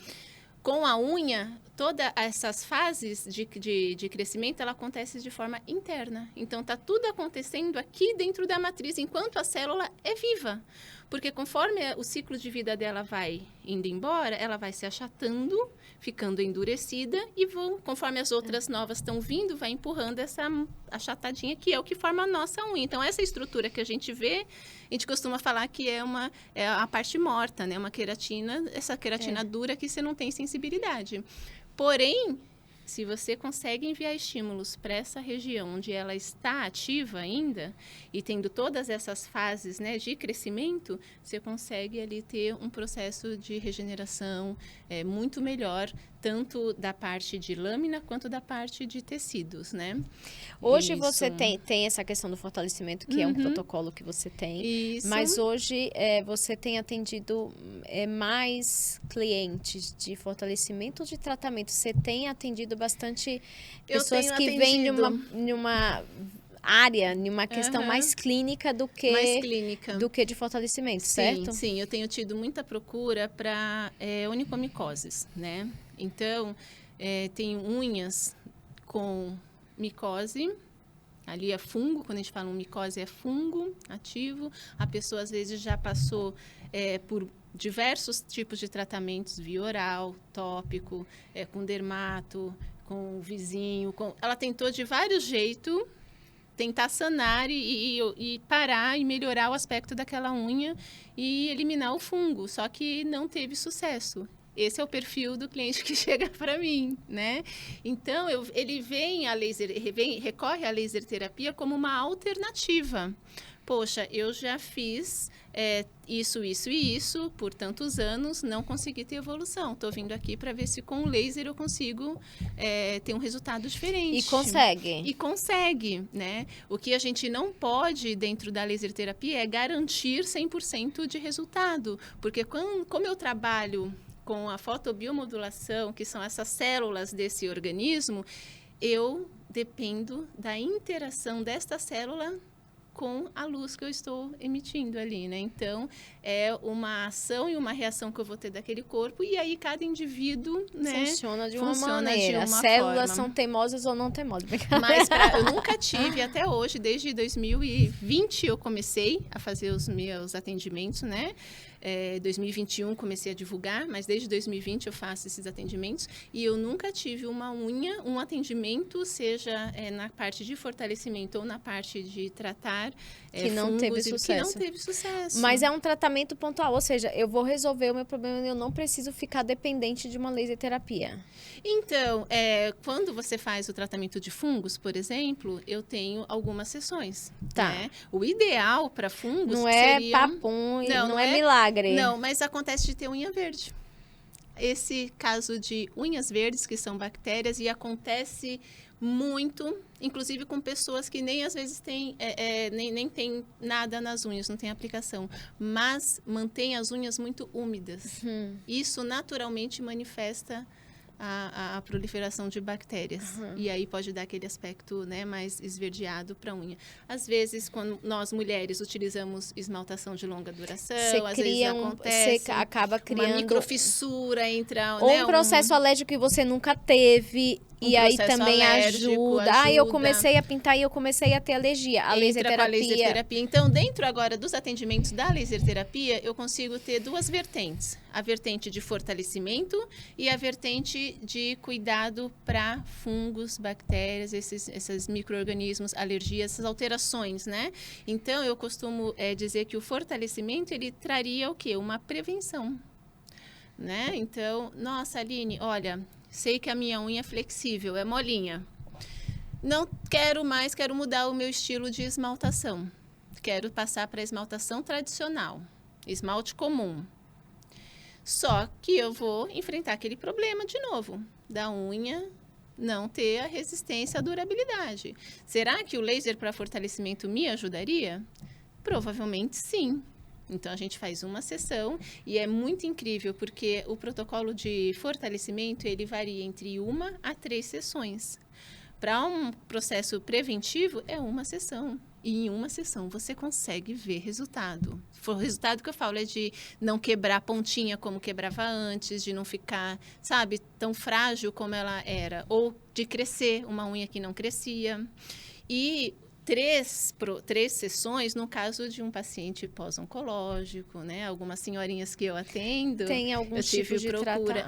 Com a unha, todas essas fases de crescimento, ela acontece de forma interna. Então, tá tudo acontecendo aqui dentro da matriz, enquanto a célula é viva. Porque conforme o ciclo de vida dela vai indo embora, ela vai se achatando, ficando endurecida, e conforme as outras novas estão vindo, vai empurrando essa achatadinha, que é o que forma a nossa unha. Então, essa estrutura que a gente vê, a gente costuma falar que é a parte morta, né? Uma queratina, essa queratina dura que você não tem sensibilidade. Porém, se você consegue enviar estímulos para essa região onde ela está ativa ainda, e tendo todas essas fases, né, de crescimento, você consegue ali ter um processo de regeneração muito melhor, tanto da parte de lâmina quanto da parte de tecidos, né? Hoje você tem essa questão do fortalecimento, que é um protocolo que você tem. Isso. Mas hoje você tem atendido mais clientes de fortalecimento ou de tratamento? Você tem atendido bastante pessoas que vêm de uma área, de uma questão mais clínica do que de fortalecimento, certo? Sim, eu tenho tido muita procura para onicomicoses, né? Então, tem unhas com micose, ali é fungo, quando a gente fala micose é fungo ativo, a pessoa às vezes já passou por diversos tipos de tratamentos, via oral, tópico, com dermato, com vizinho, ela tentou de vários jeitos tentar sanar e parar e melhorar o aspecto daquela unha e eliminar o fungo, só que não teve sucesso. Esse é o perfil do cliente que chega para mim, né? Então, ele recorre à laser terapia como uma alternativa. Poxa, eu já fiz isso e isso por tantos anos, não consegui ter evolução. Estou vindo aqui para ver se com o laser eu consigo ter um resultado diferente. E consegue. E consegue, né? O que a gente não pode, dentro da laser terapia, é garantir 100% de resultado. Porque como eu trabalho com a fotobiomodulação, que são essas células desse organismo, eu dependo da interação desta célula com a luz que eu estou emitindo ali, né? Então, é uma ação e uma reação que eu vou ter daquele corpo, e aí cada indivíduo, né, funciona de uma maneira. As células são teimosas ou não teimosas. Mas eu nunca tive, até hoje, desde 2020 eu comecei a fazer os meus atendimentos, né? 2021 comecei a divulgar, mas desde 2020 eu faço esses atendimentos, e eu nunca tive um atendimento, seja na parte de fortalecimento ou na parte de tratar que não teve sucesso. Que não teve sucesso. Mas é um tratamento pontual, ou seja, eu vou resolver o meu problema e eu não preciso ficar dependente de uma laser terapia. Então, quando você faz o tratamento de fungos, por exemplo, eu tenho algumas sessões. Tá. Né? O ideal para fungos não seria... papum, não é milagre. Não, mas acontece de ter unha verde. Esse caso de unhas verdes, que são bactérias, e acontece muito, inclusive com pessoas que nem às vezes nem tem nada nas unhas, não tem aplicação, mas mantém as unhas muito úmidas. Isso naturalmente manifesta a proliferação de bactérias. E aí pode dar aquele aspecto, né, mais esverdeado para a unha. Às vezes, quando nós mulheres utilizamos esmaltação de longa duração, às vezes acontece você acaba criando uma microfissura entre ou um processo alérgico que você nunca teve. E aí também ajuda. Eu comecei a pintar e eu comecei a ter alergia. A laser terapia. Então, dentro agora dos atendimentos da laser terapia, eu consigo ter duas vertentes. A vertente de fortalecimento e a vertente de cuidado para fungos, bactérias, esses micro-organismos, alergias, essas alterações, né? Então, eu costumo dizer que o fortalecimento, ele traria o quê? Uma prevenção, né? Então, nossa, Aline, olha... Sei que a minha unha é flexível, é molinha. Não quero mais, quero mudar o meu estilo de esmaltação. Quero passar para a esmaltação tradicional, esmalte comum. Só que eu vou enfrentar aquele problema de novo, da unha não ter a resistência à durabilidade. Será que o laser para fortalecimento me ajudaria? Provavelmente sim. Então, a gente faz uma sessão e é muito incrível, porque o protocolo de fortalecimento, ele varia entre 1 a 3 sessões. Para um processo preventivo, é uma sessão. E em uma sessão você consegue ver resultado. O resultado que eu falo é de não quebrar a pontinha como quebrava antes, de não ficar, sabe, tão frágil como ela era, ou de crescer uma unha que não crescia. E três sessões no caso de um paciente pós-oncológico, né? Algumas senhorinhas que eu atendo, Tem algum eu tive tipo de procura,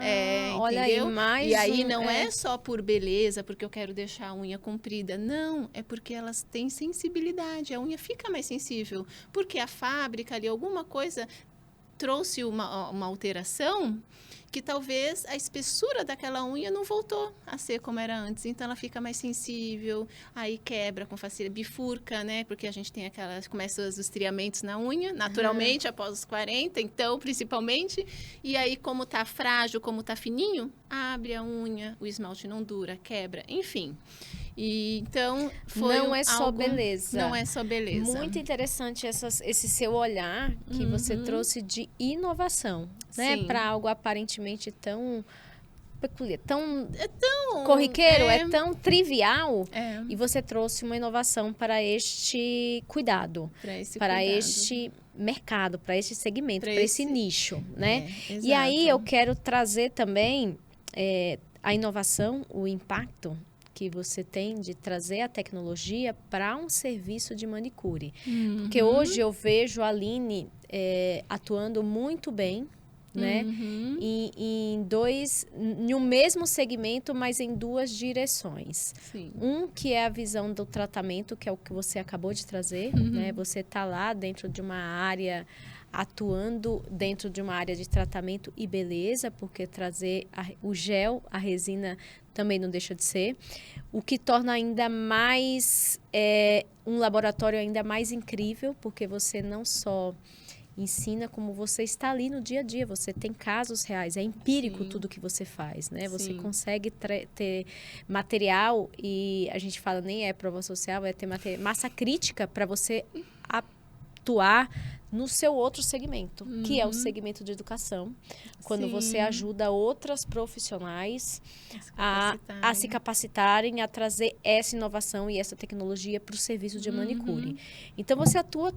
olha entendeu? aí, mais E aí um, não é só por beleza, porque eu quero deixar a unha comprida, não, é porque elas têm sensibilidade, a unha fica mais sensível, porque a fábrica ali, alguma coisa trouxe uma alteração que talvez a espessura daquela unha não voltou a ser como era antes. Então, ela fica mais sensível, aí quebra com facilidade, bifurca, né? Porque a gente tem começa os estriamentos na unha, naturalmente, após os 40, então, principalmente. E aí, como tá frágil, como tá fininho, abre a unha, o esmalte não dura, quebra, enfim. E então foi não é só algo, beleza. não é só beleza. Muito interessante esse seu olhar que você trouxe de inovação, né, para algo aparentemente tão peculiar, tão corriqueiro, é tão trivial, e você trouxe uma inovação para este cuidado, para este mercado, para este segmento, para esse nicho, né? E aí eu quero trazer também a inovação, o impacto que você tem de trazer a tecnologia para um serviço de manicure. Porque hoje eu vejo a Aline atuando muito bem, né? Em um mesmo segmento, mas em 2 direções. Sim. Um que é a visão do tratamento, que é o que você acabou de trazer, né? Você está lá dentro de uma área, atuando dentro de uma área de tratamento e beleza, porque trazer o gel, a resina, também não deixa de ser. O que torna ainda mais um laboratório ainda mais incrível, porque você não só ensina, como você está ali no dia a dia, você tem casos reais, é empírico tudo que você faz, né? Você consegue ter material, e a gente fala nem é prova social, é ter massa crítica para você atuar no seu outro segmento, que é o segmento de educação, quando você ajuda outras profissionais a se capacitarem, a trazer essa inovação e essa tecnologia para o serviço de manicure. Então, você atua,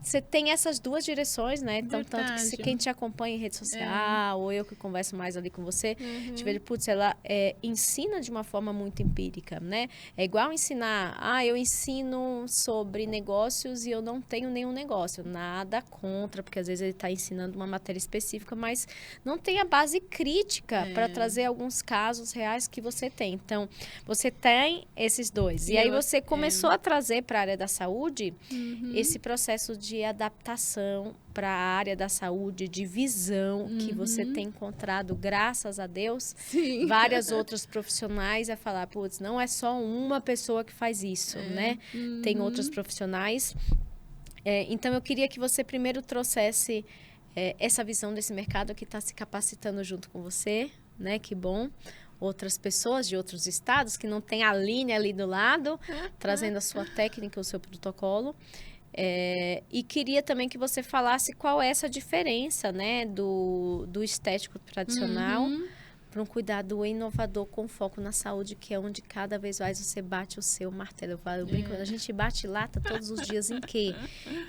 você tem essas 2 direções, né? Então, tanto que quem te acompanha em rede social, ou eu que converso mais ali com você, te vejo, putz, ela ensina de uma forma muito empírica, né? É igual ensinar, eu ensino sobre negócios e eu não tenho nenhum negócio, nada contra, porque às vezes ele está ensinando uma matéria específica, mas não tem a base crítica para trazer alguns casos reais que você tem. Então, você tem esses 2. E aí você começou a trazer para a área da saúde esse processo de adaptação para a área da saúde, de visão, que você tem encontrado, graças a Deus, várias outras profissionais a falar, putz, não é só uma pessoa que faz isso, né? Tem outros profissionais. Então, eu queria que você primeiro trouxesse essa visão desse mercado que está se capacitando junto com você, né? Que bom. Outras pessoas de outros estados que não tem a Aline ali do lado, trazendo a sua técnica, o seu protocolo. E queria também que você falasse qual é essa diferença, né? Do estético tradicional para um cuidado inovador com foco na saúde, que é onde cada vez mais você bate o seu martelo. Eu brinco, a gente bate lata todos os dias em quê?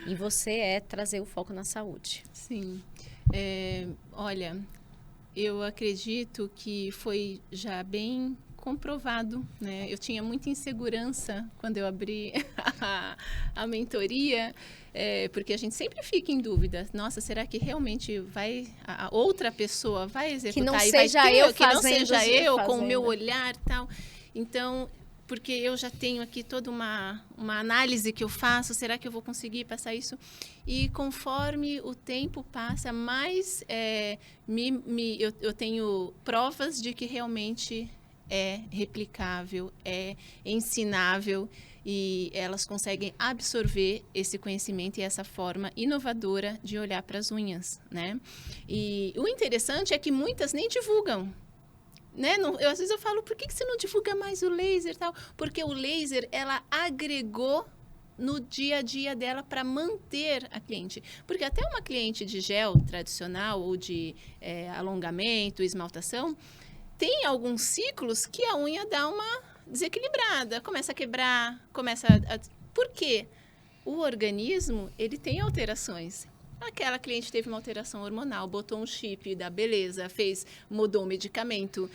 E você trazer o foco na saúde. Sim. Olha, eu acredito que foi já bem comprovado, né? Eu tinha muita insegurança quando eu abri a mentoria, porque a gente sempre fica em dúvida. Nossa, será que realmente a outra pessoa vai executar? Que não e seja vai ter, eu que não fazendo, seja eu com o meu olhar e tal. Então, porque eu já tenho aqui toda uma análise que eu faço, será que eu vou conseguir passar isso? E conforme o tempo passa, mais eu tenho provas de que realmente é replicável, é ensinável e elas conseguem absorver esse conhecimento e essa forma inovadora de olhar para as unhas, né? E o interessante é que muitas nem divulgam. Né? Às vezes eu falo, por que você não divulga mais o laser e tal? Porque o laser, ela agregou no dia a dia dela para manter a cliente. Porque até uma cliente de gel tradicional ou de alongamento, esmaltação, tem alguns ciclos que a unha dá uma desequilibrada, começa a quebrar, Por quê? O organismo, ele tem alterações. Aquela cliente teve uma alteração hormonal, botou um chip da beleza, mudou o medicamento,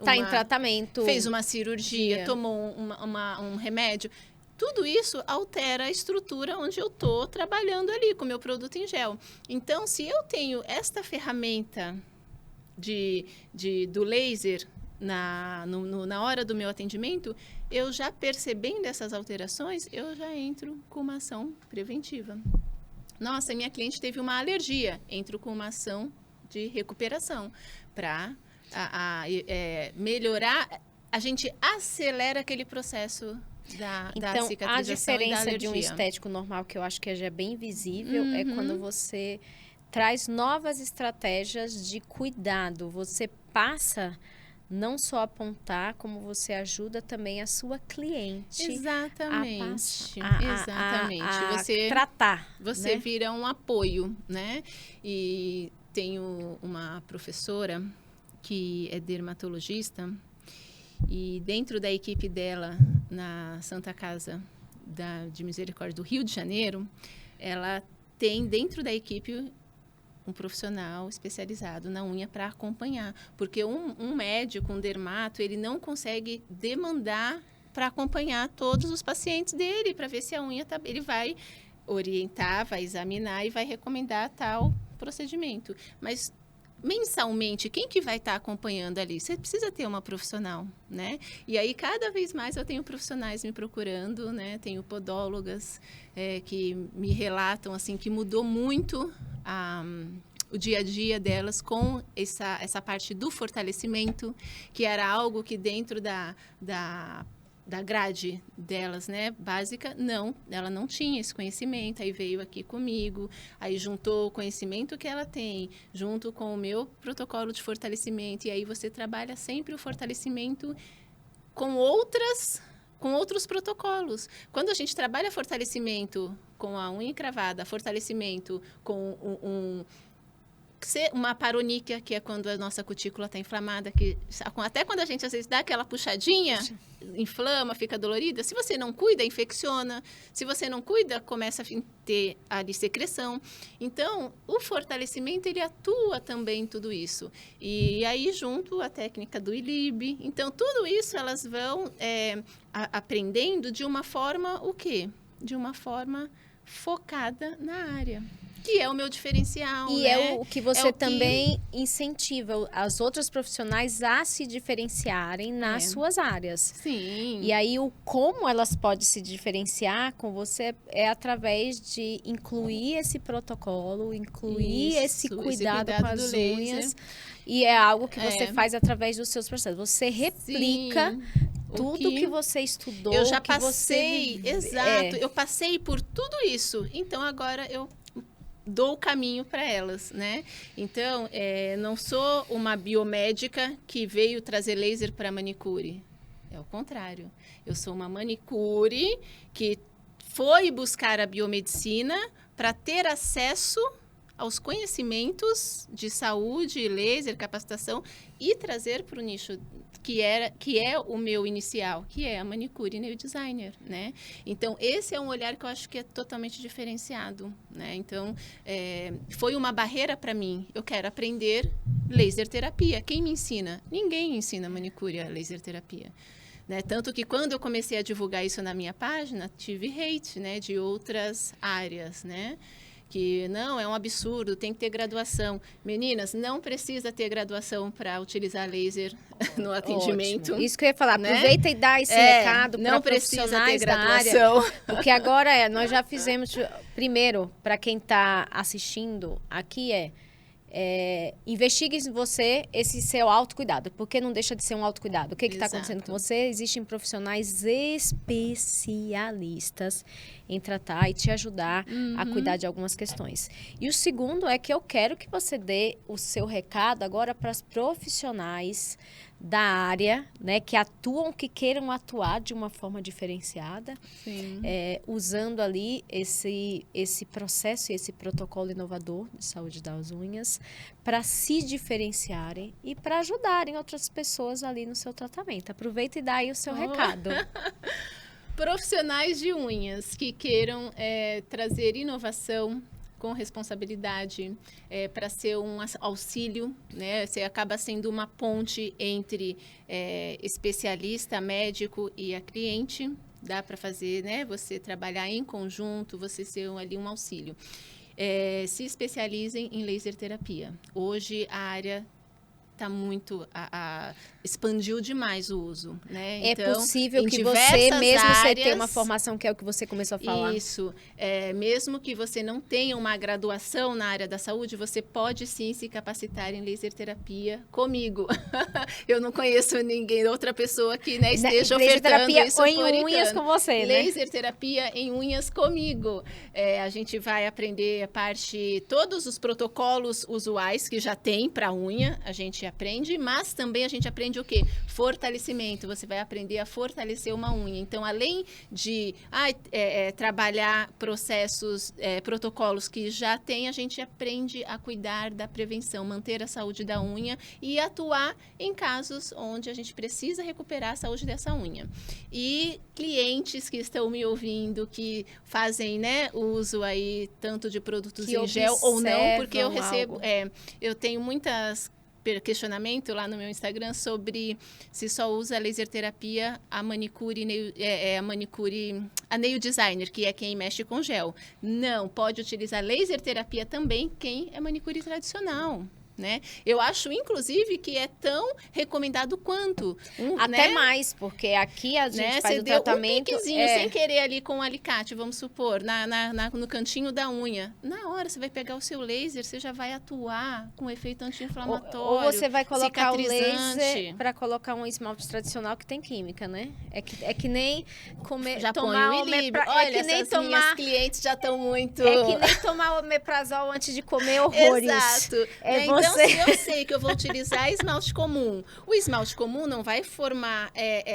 Tá em tratamento. Fez uma cirurgia, tomou um remédio. Tudo isso altera a estrutura onde eu estou trabalhando ali com o meu produto em gel. Então, se eu tenho esta ferramenta do laser na hora do meu atendimento, eu já percebendo essas alterações, eu já entro com uma ação preventiva. Nossa, minha cliente teve uma alergia, entro com uma ação de recuperação para melhorar, a gente acelera aquele processo da cicatrização e da alergia. A diferença de um estético normal, que eu acho que é bem visível, é quando você traz novas estratégias de cuidado. Você passa não só apontar, como você ajuda também a sua cliente. Exatamente. Você tratar. Você vira um apoio, né? E tenho uma professora que é dermatologista e dentro da equipe dela, na Santa Casa de Misericórdia do Rio de Janeiro, ela tem dentro da equipe um profissional especializado na unha para acompanhar. Porque um médico, um dermato, ele não consegue demandar para acompanhar todos os pacientes dele, para ver se a unha está... Ele vai orientar, vai examinar e vai recomendar tal procedimento. Mas, mensalmente, quem que vai estar acompanhando ali? Você precisa ter uma profissional, né? E aí, cada vez mais, eu tenho profissionais me procurando, né? Tenho podólogas que me relatam, assim, que mudou muito o dia a dia delas com essa parte do fortalecimento, que era algo que dentro da grade delas, né, básica, ela não tinha esse conhecimento, aí veio aqui comigo, aí juntou o conhecimento que ela tem, junto com o meu protocolo de fortalecimento, e aí você trabalha sempre o fortalecimento com outros protocolos. Quando a gente trabalha fortalecimento com a unha encravada, fortalecimento com uma paroníquia, que é quando a nossa cutícula está inflamada, que até quando a gente às vezes dá aquela puxadinha, inflama, fica dolorida, se você não cuida, infecciona. Se você não cuida, começa a ter ali secreção. Então, o fortalecimento, ele atua também em tudo isso. E aí, junto a técnica do ILIB. Então, tudo isso elas vão aprendendo de uma forma, o quê? De uma forma focada na área. Que é o meu diferencial, e né? é o que você também incentiva as outras profissionais a se diferenciarem nas suas áreas. Sim. E aí, como elas podem se diferenciar com você é através de incluir esse protocolo, incluir esse cuidado com as unhas. E é algo que você faz através dos seus processos. Você replica tudo que você estudou. Eu já passei, exato. Eu passei por tudo isso. Então, agora eu dou o caminho para elas, né? Então, não sou uma biomédica que veio trazer laser para manicure. É o contrário. Eu sou uma manicure que foi buscar a biomedicina para ter acesso aos conhecimentos de saúde, laser, capacitação e trazer para o nicho que é o meu inicial, que é a manicure e nail designer, né? Então, esse é um olhar que eu acho que é totalmente diferenciado, né? Então, foi uma barreira para mim. Eu quero aprender laser terapia. Quem me ensina? Ninguém ensina manicure a laser terapia. Né? Tanto que quando eu comecei a divulgar isso na minha página, tive hate, né, de outras áreas, né? Que não, é um absurdo, tem que ter graduação. Meninas, não precisa ter graduação para utilizar laser no atendimento. Ótimo. Isso que eu ia falar, né? Aproveita e dá esse recado para profissionais da área. Porque agora nós já fizemos, primeiro, para quem está assistindo, aqui investigue em você esse seu autocuidado, porque não deixa de ser um autocuidado. O que está acontecendo com você? Existem profissionais especialistas em tratar e te ajudar a cuidar de algumas questões. E o segundo é que eu quero que você dê o seu recado agora para as profissionais da área, né, que atuam, que queiram atuar de uma forma diferenciada, usando ali esse processo e esse protocolo inovador de saúde das unhas, para se diferenciarem e para ajudarem outras pessoas ali no seu tratamento. Aproveita e dá aí o seu recado. Profissionais de unhas que queiram trazer inovação com responsabilidade para ser um auxílio, né? Você acaba sendo uma ponte entre especialista, médico e a cliente. Dá para fazer, né? Você trabalhar em conjunto, você ser ali um auxílio. Se especializem em laser terapia. Hoje a área está muito expandiu demais o uso, né? É então, possível que você, mesmo áreas, você tenha uma formação, que é o que você começou a falar. Isso. Mesmo que você não tenha uma graduação na área da saúde, você pode sim se capacitar em laser terapia comigo. Eu não conheço ninguém, outra pessoa que esteja ofertando isso ou em unhas com você, né? Laser terapia em unhas comigo. A gente vai aprender todos os protocolos usuais que já tem para unha, a gente aprende, mas também a gente aprende o quê? Fortalecimento. Você vai aprender a fortalecer uma unha. Então, além de trabalhar processos, protocolos que já tem, a gente aprende a cuidar da prevenção, manter a saúde da unha e atuar em casos onde a gente precisa recuperar a saúde dessa unha. E clientes que estão me ouvindo, que fazem, né, uso aí tanto de produtos que em gel ou não, porque eu algo. recebo, eu tenho muitas questionamento lá no meu Instagram sobre se só usa laser terapia a manicure, a nail designer, que é quem mexe com gel. Não, pode utilizar laser terapia também quem é manicure tradicional. Né? Eu acho, inclusive, que é tão recomendado quanto. Até mais, porque aqui a gente faz o tratamento... um piquezinho, sem querer ali com um alicate, vamos supor, no cantinho da unha. Na hora, você vai pegar o seu laser, você já vai atuar com efeito anti-inflamatório, ou você vai colocar o laser para colocar um esmalte tradicional que tem química, né? É que nem comer... Já tomar põe o Ilíbrio. Olha, que nem minhas clientes já estão muito... É que nem tomar omeprazol antes de comer horrores. Exato. Então, se eu sei que eu vou utilizar esmalte comum, o esmalte comum não vai formar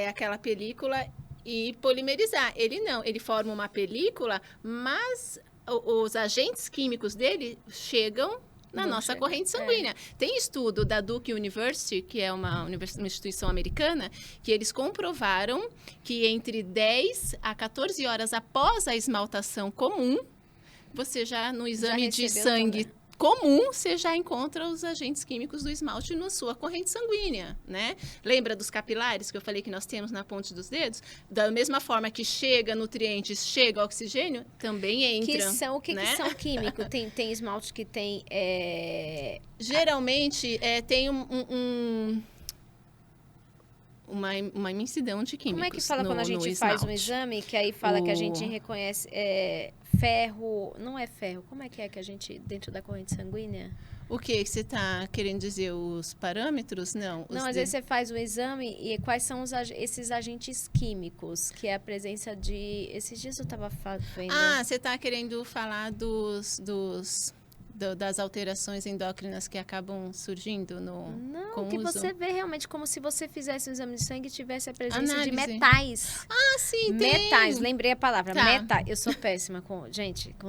aquela película e polimerizar. Ele não, ele forma uma película, mas os agentes químicos dele chegam na nossa corrente sanguínea. Tem estudo da Duke University, que é uma instituição americana, que eles comprovaram que entre 10 a 14 horas após a esmaltação comum, você já, no exame de sangue comum, você já encontra os agentes químicos do esmalte na sua corrente sanguínea, né? Lembra dos capilares que eu falei que nós temos na ponte dos dedos? Da mesma forma que chega nutrientes, chega oxigênio, também entra. O que são químicos? Tem esmalte que tem... Geralmente, tem uma imensidão de químicos. Como é que fala quando a gente faz um exame, que aí fala que a gente reconhece ferro... Não é ferro. Como é que a gente, dentro da corrente sanguínea? O que você está querendo dizer? Os parâmetros? Não, às vezes você faz um exame e quais são esses agentes químicos, que é a presença de... Esses dias eu estava vendo... você está querendo falar das alterações endócrinas que acabam surgindo com o uso? Você vê realmente como se você fizesse um exame de sangue e tivesse a presença de Análise. Metais. Sim, metais, lembrei a palavra. Tá. Metais. Eu sou péssima com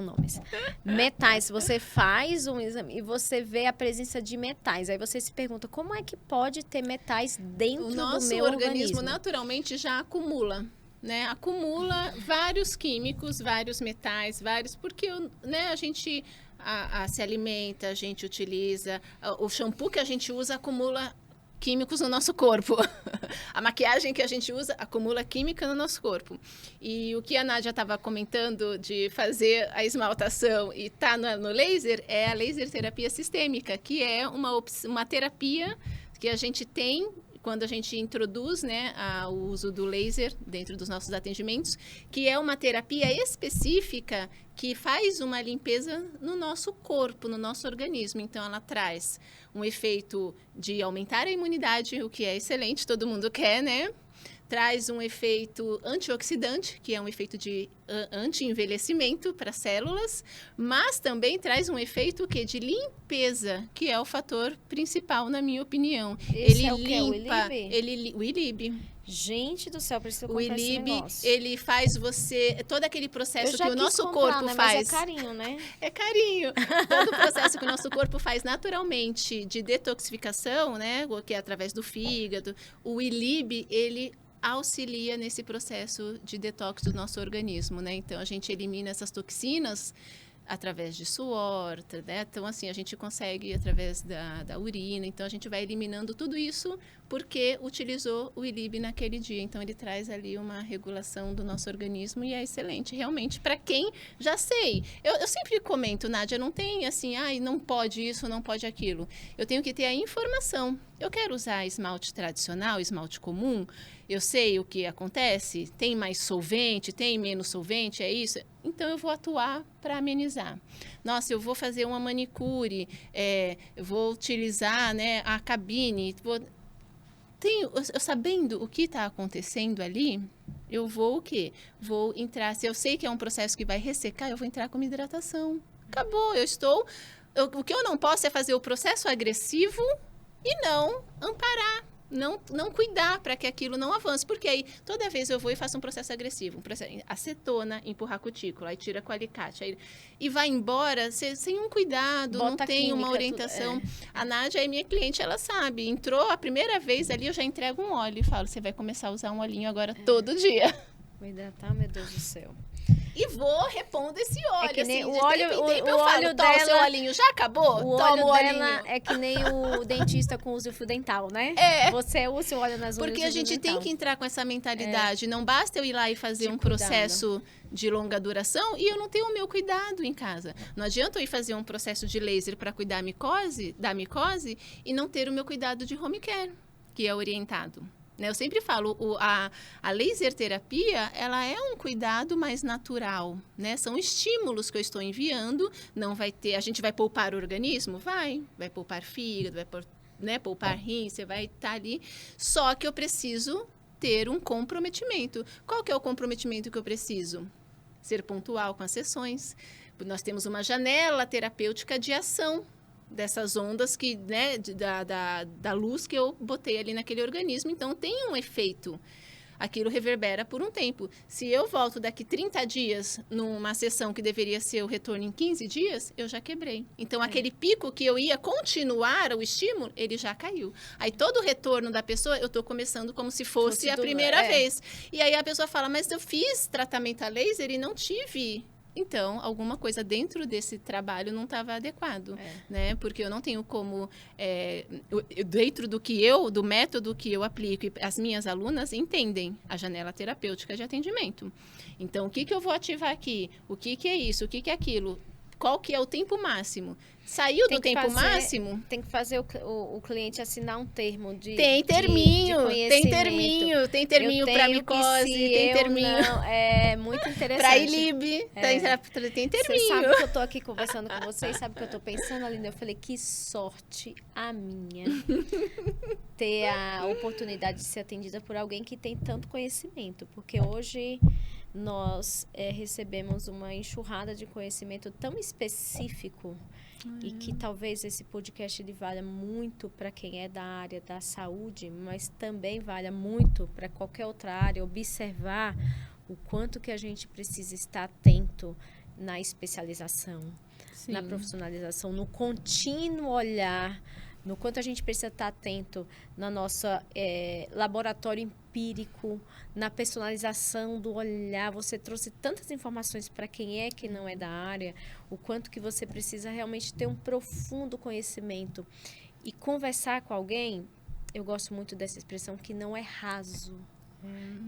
nomes. Metais. Você faz um exame e você vê a presença de metais. Aí você se pergunta, como é que pode ter metais dentro do meu organismo? O nosso organismo naturalmente já acumula. Né, acumula vários químicos, vários metais, porque a gente se alimenta, a gente utiliza, o shampoo que a gente usa acumula químicos no nosso corpo. A maquiagem que a gente usa acumula química no nosso corpo. E o que a Nádia estava comentando de fazer a esmaltação e no laser é a laser terapia sistêmica, que é uma terapia que a gente tem quando a gente introduz, né, o uso do laser dentro dos nossos atendimentos, que é uma terapia específica que faz uma limpeza no nosso corpo, no nosso organismo. Então, ela traz um efeito de aumentar a imunidade, o que é excelente, todo mundo quer, né? Traz um efeito antioxidante, que é um efeito de anti-envelhecimento para células, mas também traz um efeito de limpeza, que é o fator principal, na minha opinião. Esse ele é o limpa, quê? o ILIB. Gente do céu, preciso O comprar esse ILIB, negócio. ele faz você... Todo aquele processo que o nosso corpo né? faz... Mas é carinho, né? É carinho. Todo o processo que o nosso corpo faz naturalmente de detoxificação, né? Que é através do fígado. O ILIB, ele auxilia nesse processo de detox do nosso organismo, né? Então, a gente elimina essas toxinas através de suor, né? Então, assim, a gente consegue através da urina. Então, a gente vai eliminando tudo isso porque utilizou o ILIB naquele dia. Então, ele traz ali uma regulação do nosso organismo e é excelente, realmente, para quem já sei. Eu sempre comento, Nádia, não tem assim, não pode isso, não pode aquilo. Eu tenho que ter a informação. Eu quero usar esmalte tradicional, esmalte comum, eu sei o que acontece, tem mais solvente, tem menos solvente, é isso? Então, eu vou atuar para amenizar. Nossa, eu vou fazer uma manicure, eu vou utilizar, né, a cabine, eu sabendo o que está acontecendo ali, eu vou o quê? Vou entrar, se eu sei que é um processo que vai ressecar, eu vou entrar com uma hidratação. Acabou, o que eu não posso é fazer o processo agressivo e não amparar. Não cuidar para que aquilo não avance. Porque aí, toda vez eu vou e faço um processo agressivo. Acetona, empurrar a cutícula, aí tira com alicate. Aí, e vai embora sem um cuidado, não tem uma orientação. A Nádia é minha cliente, ela sabe. Entrou a primeira vez ali, eu já entrego um óleo e falo, você vai começar a usar um olhinho agora todo dia. Vou hidratar, meu Deus do céu. E vou repondo esse óleo. É que nem assim, o óleo, eu falo, dela, seu olhinho já acabou? O óleo dela é que nem o dentista com uso de fio dental, né? Você usa o seu óleo nas unhas. Porque a gente tem que entrar com essa mentalidade. Não basta eu ir lá e fazer um processo de longa duração e eu não tenho o meu cuidado em casa. Não adianta eu ir fazer um processo de laser para cuidar da micose e não ter o meu cuidado de home care, que é orientado. Eu sempre falo, a laser terapia, ela é um cuidado mais natural, né? São estímulos que eu estou enviando, não vai ter... A gente vai poupar o organismo? Vai poupar fígado, vai poupar rim, você vai estar ali. Só que eu preciso ter um comprometimento. Qual que é o comprometimento que eu preciso? Ser pontual com as sessões. Nós temos uma janela terapêutica de ação dessas ondas que, né, da luz que eu botei ali naquele organismo. Então, tem um efeito. Aquilo reverbera por um tempo. Se eu volto daqui 30 dias numa sessão que deveria ser o retorno em 15 dias, eu já quebrei. Então, aquele pico que eu ia continuar o estímulo, ele já caiu. Aí, todo o retorno da pessoa, eu estou começando como se fosse a primeira vez. E aí, a pessoa fala, mas eu fiz tratamento a laser e não tive... Então, alguma coisa dentro desse trabalho não estava adequado, né? Porque eu não tenho como, dentro do método que eu aplico, e as minhas alunas entendem a janela terapêutica de atendimento. Então, o que eu vou ativar aqui? O que é isso? O que é aquilo? Qual que é o tempo máximo? Saiu do tempo máximo? Tem que fazer o cliente assinar um termo de Tem terminho para micose, tem terminho. Não, é muito interessante. Para ILIB, tem terminho. Você sabe que eu tô aqui conversando com vocês, sabe que eu tô pensando, Aline? Eu falei, que sorte a minha ter a oportunidade de ser atendida por alguém que tem tanto conhecimento, porque hoje... nós recebemos uma enxurrada de conhecimento tão específico e que talvez esse podcast ele valha muito para quem é da área da saúde, mas também valha muito para qualquer outra área, observar o quanto que a gente precisa estar atento na especialização, na profissionalização, no contínuo olhar, no quanto a gente precisa estar atento na nossa laboratório empírico, na personalização do olhar. Você trouxe tantas informações para quem é que não é da área, o quanto que você precisa realmente ter um profundo conhecimento. E conversar com alguém, eu gosto muito dessa expressão, que não é raso.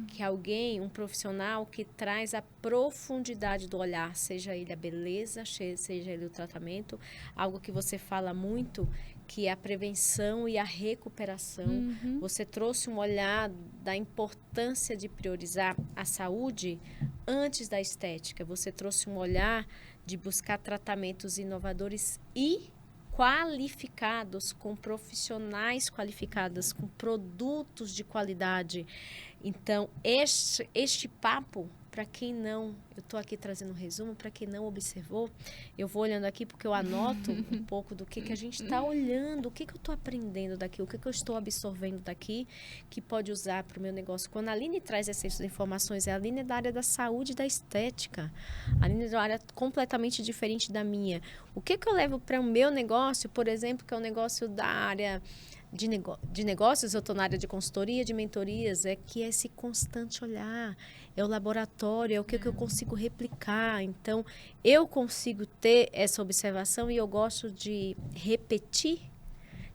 Que alguém, um profissional que traz a profundidade do olhar, seja ele a beleza, seja ele o tratamento, algo que você fala muito, que é a prevenção e a recuperação. Você trouxe um olhar da importância de priorizar a saúde antes da estética. Você trouxe um olhar de buscar tratamentos inovadores e qualificados, com profissionais qualificados, com produtos de qualidade. Então, este papo, para quem não, eu estou aqui trazendo um resumo, para quem não observou, eu vou olhando aqui porque eu anoto um pouco do que a gente está olhando, o que eu estou aprendendo daqui, o que eu estou absorvendo daqui, que pode usar para o meu negócio. Quando a Aline traz essas informações, a Aline é da área da saúde e da estética. A Aline é de uma área completamente diferente da minha. O que eu levo para o meu negócio, por exemplo, que é um negócio da área de negócios, eu estou na área de consultoria, de mentorias, é que é esse constante olhar, é o laboratório, é o que eu consigo replicar. Então, eu consigo ter essa observação e eu gosto de repetir,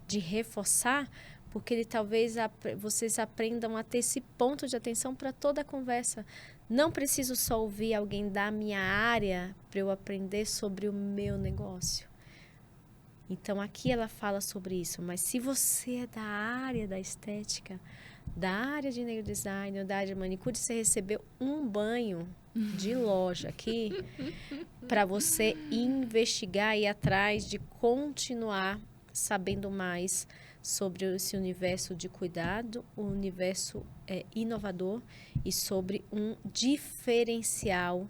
de reforçar, porque talvez vocês aprendam a ter esse ponto de atenção para toda a conversa. Não preciso só ouvir alguém da minha área para eu aprender sobre o meu negócio. Então, aqui ela fala sobre isso, mas se você é da área da estética, da área de neurodesign, da área de manicure, você recebeu um banho de loja aqui para você investigar e ir atrás de continuar sabendo mais sobre esse universo de cuidado, o universo inovador e sobre um diferencial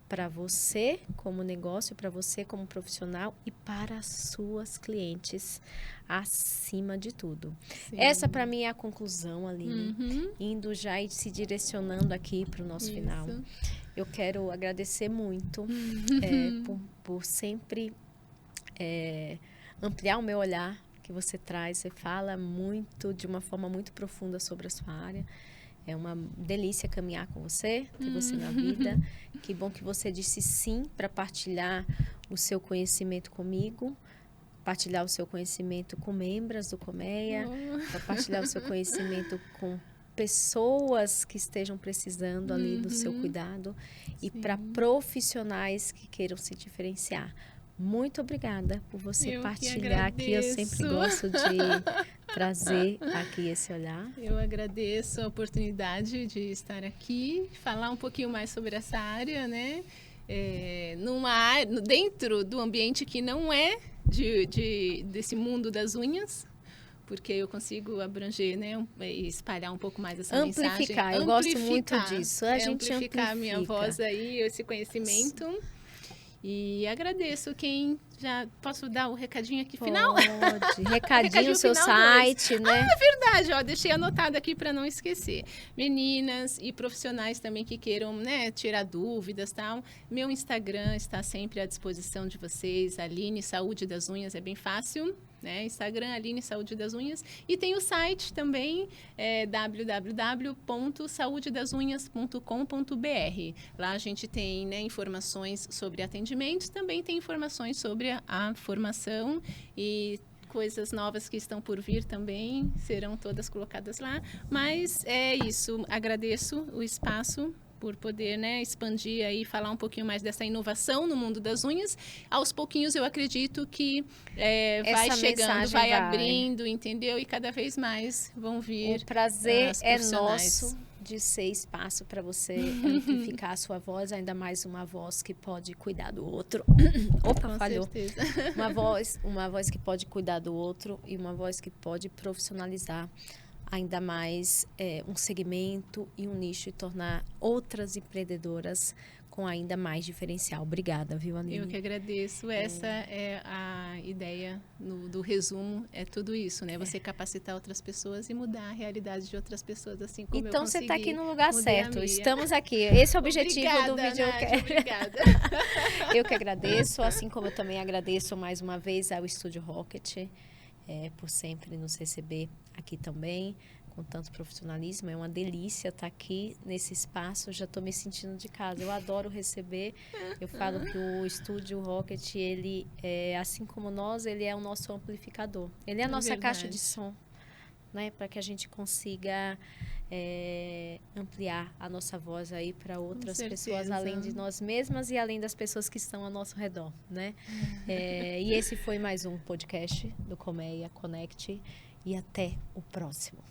para você como negócio, para você como profissional e para as suas clientes, acima de tudo. Sim. Essa, para mim, é a conclusão, Aline. Indo já e se direcionando aqui para o nosso final. Eu quero agradecer muito por sempre ampliar o meu olhar que você traz. Você fala muito, de uma forma muito profunda sobre a sua área. É uma delícia caminhar com você, ter você na vida. Que bom que você disse sim para partilhar o seu conhecimento comigo, partilhar o seu conhecimento com membros do Colmeia, para partilhar o seu conhecimento com pessoas que estejam precisando ali do seu cuidado e para profissionais que queiram se diferenciar. Muito obrigada por você partilhar aqui. Eu sempre gosto de trazer aqui esse olhar. Eu agradeço a oportunidade de estar aqui, falar um pouquinho mais sobre essa área, né? Dentro do ambiente que não é desse mundo das unhas, porque eu consigo abranger, né, e espalhar um pouco mais essa mensagem. Eu gosto muito disso. A gente amplificar a minha voz aí, esse conhecimento. E agradeço quem... Já posso dar o recadinho aqui final? Pode. Recadinho, seu site, né? Ah, verdade. Ó, deixei anotado aqui para não esquecer. Meninas e profissionais também que queiram, né, tirar dúvidas e tal. Meu Instagram está sempre à disposição de vocês. Aline Saúde das Unhas, é bem fácil. Né? Instagram, Aline Saúde das Unhas. E tem o site também, www.saudedasunhas.com.br. Lá a gente tem, né, informações sobre atendimentos, também tem informações sobre a formação e coisas novas que estão por vir também, serão todas colocadas lá. Mas é isso, agradeço o espaço por poder, né, expandir aí, falar um pouquinho mais dessa inovação no mundo das unhas. Aos pouquinhos eu acredito que vai chegando, vai abrindo, entendeu? E cada vez mais vão vir. O prazer é nosso de ser espaço para você amplificar a sua voz, ainda mais uma voz que pode cuidar do outro. Opa, com falhou. Certeza. Uma voz que pode cuidar do outro e uma voz que pode profissionalizar ainda mais um segmento e um nicho e tornar outras empreendedoras com ainda mais diferencial. Obrigada, viu, Aline? Eu que agradeço. Essa é a ideia do resumo, é tudo isso, né? Você capacitar outras pessoas e mudar a realidade de outras pessoas, assim como então, eu consegui. Então, você está aqui no lugar certo. Estamos aqui. Esse é o objetivo do vídeo. Obrigada. Eu que agradeço, assim como eu também agradeço mais uma vez ao Estúdio Rocket, por sempre nos receber aqui também, com tanto profissionalismo. É uma delícia estar aqui nesse espaço. Eu já estou me sentindo de casa. Eu adoro receber. Eu falo que o Estúdio Rocket, ele, assim como nós, ele é o nosso amplificador. Ele é a nossa caixa de som, né? Para que a gente consiga ampliar a nossa voz aí para outras certeza. pessoas, além de nós mesmas e além das pessoas que estão ao nosso redor, né? E esse foi mais um podcast do Colmeia Connect e até o próximo.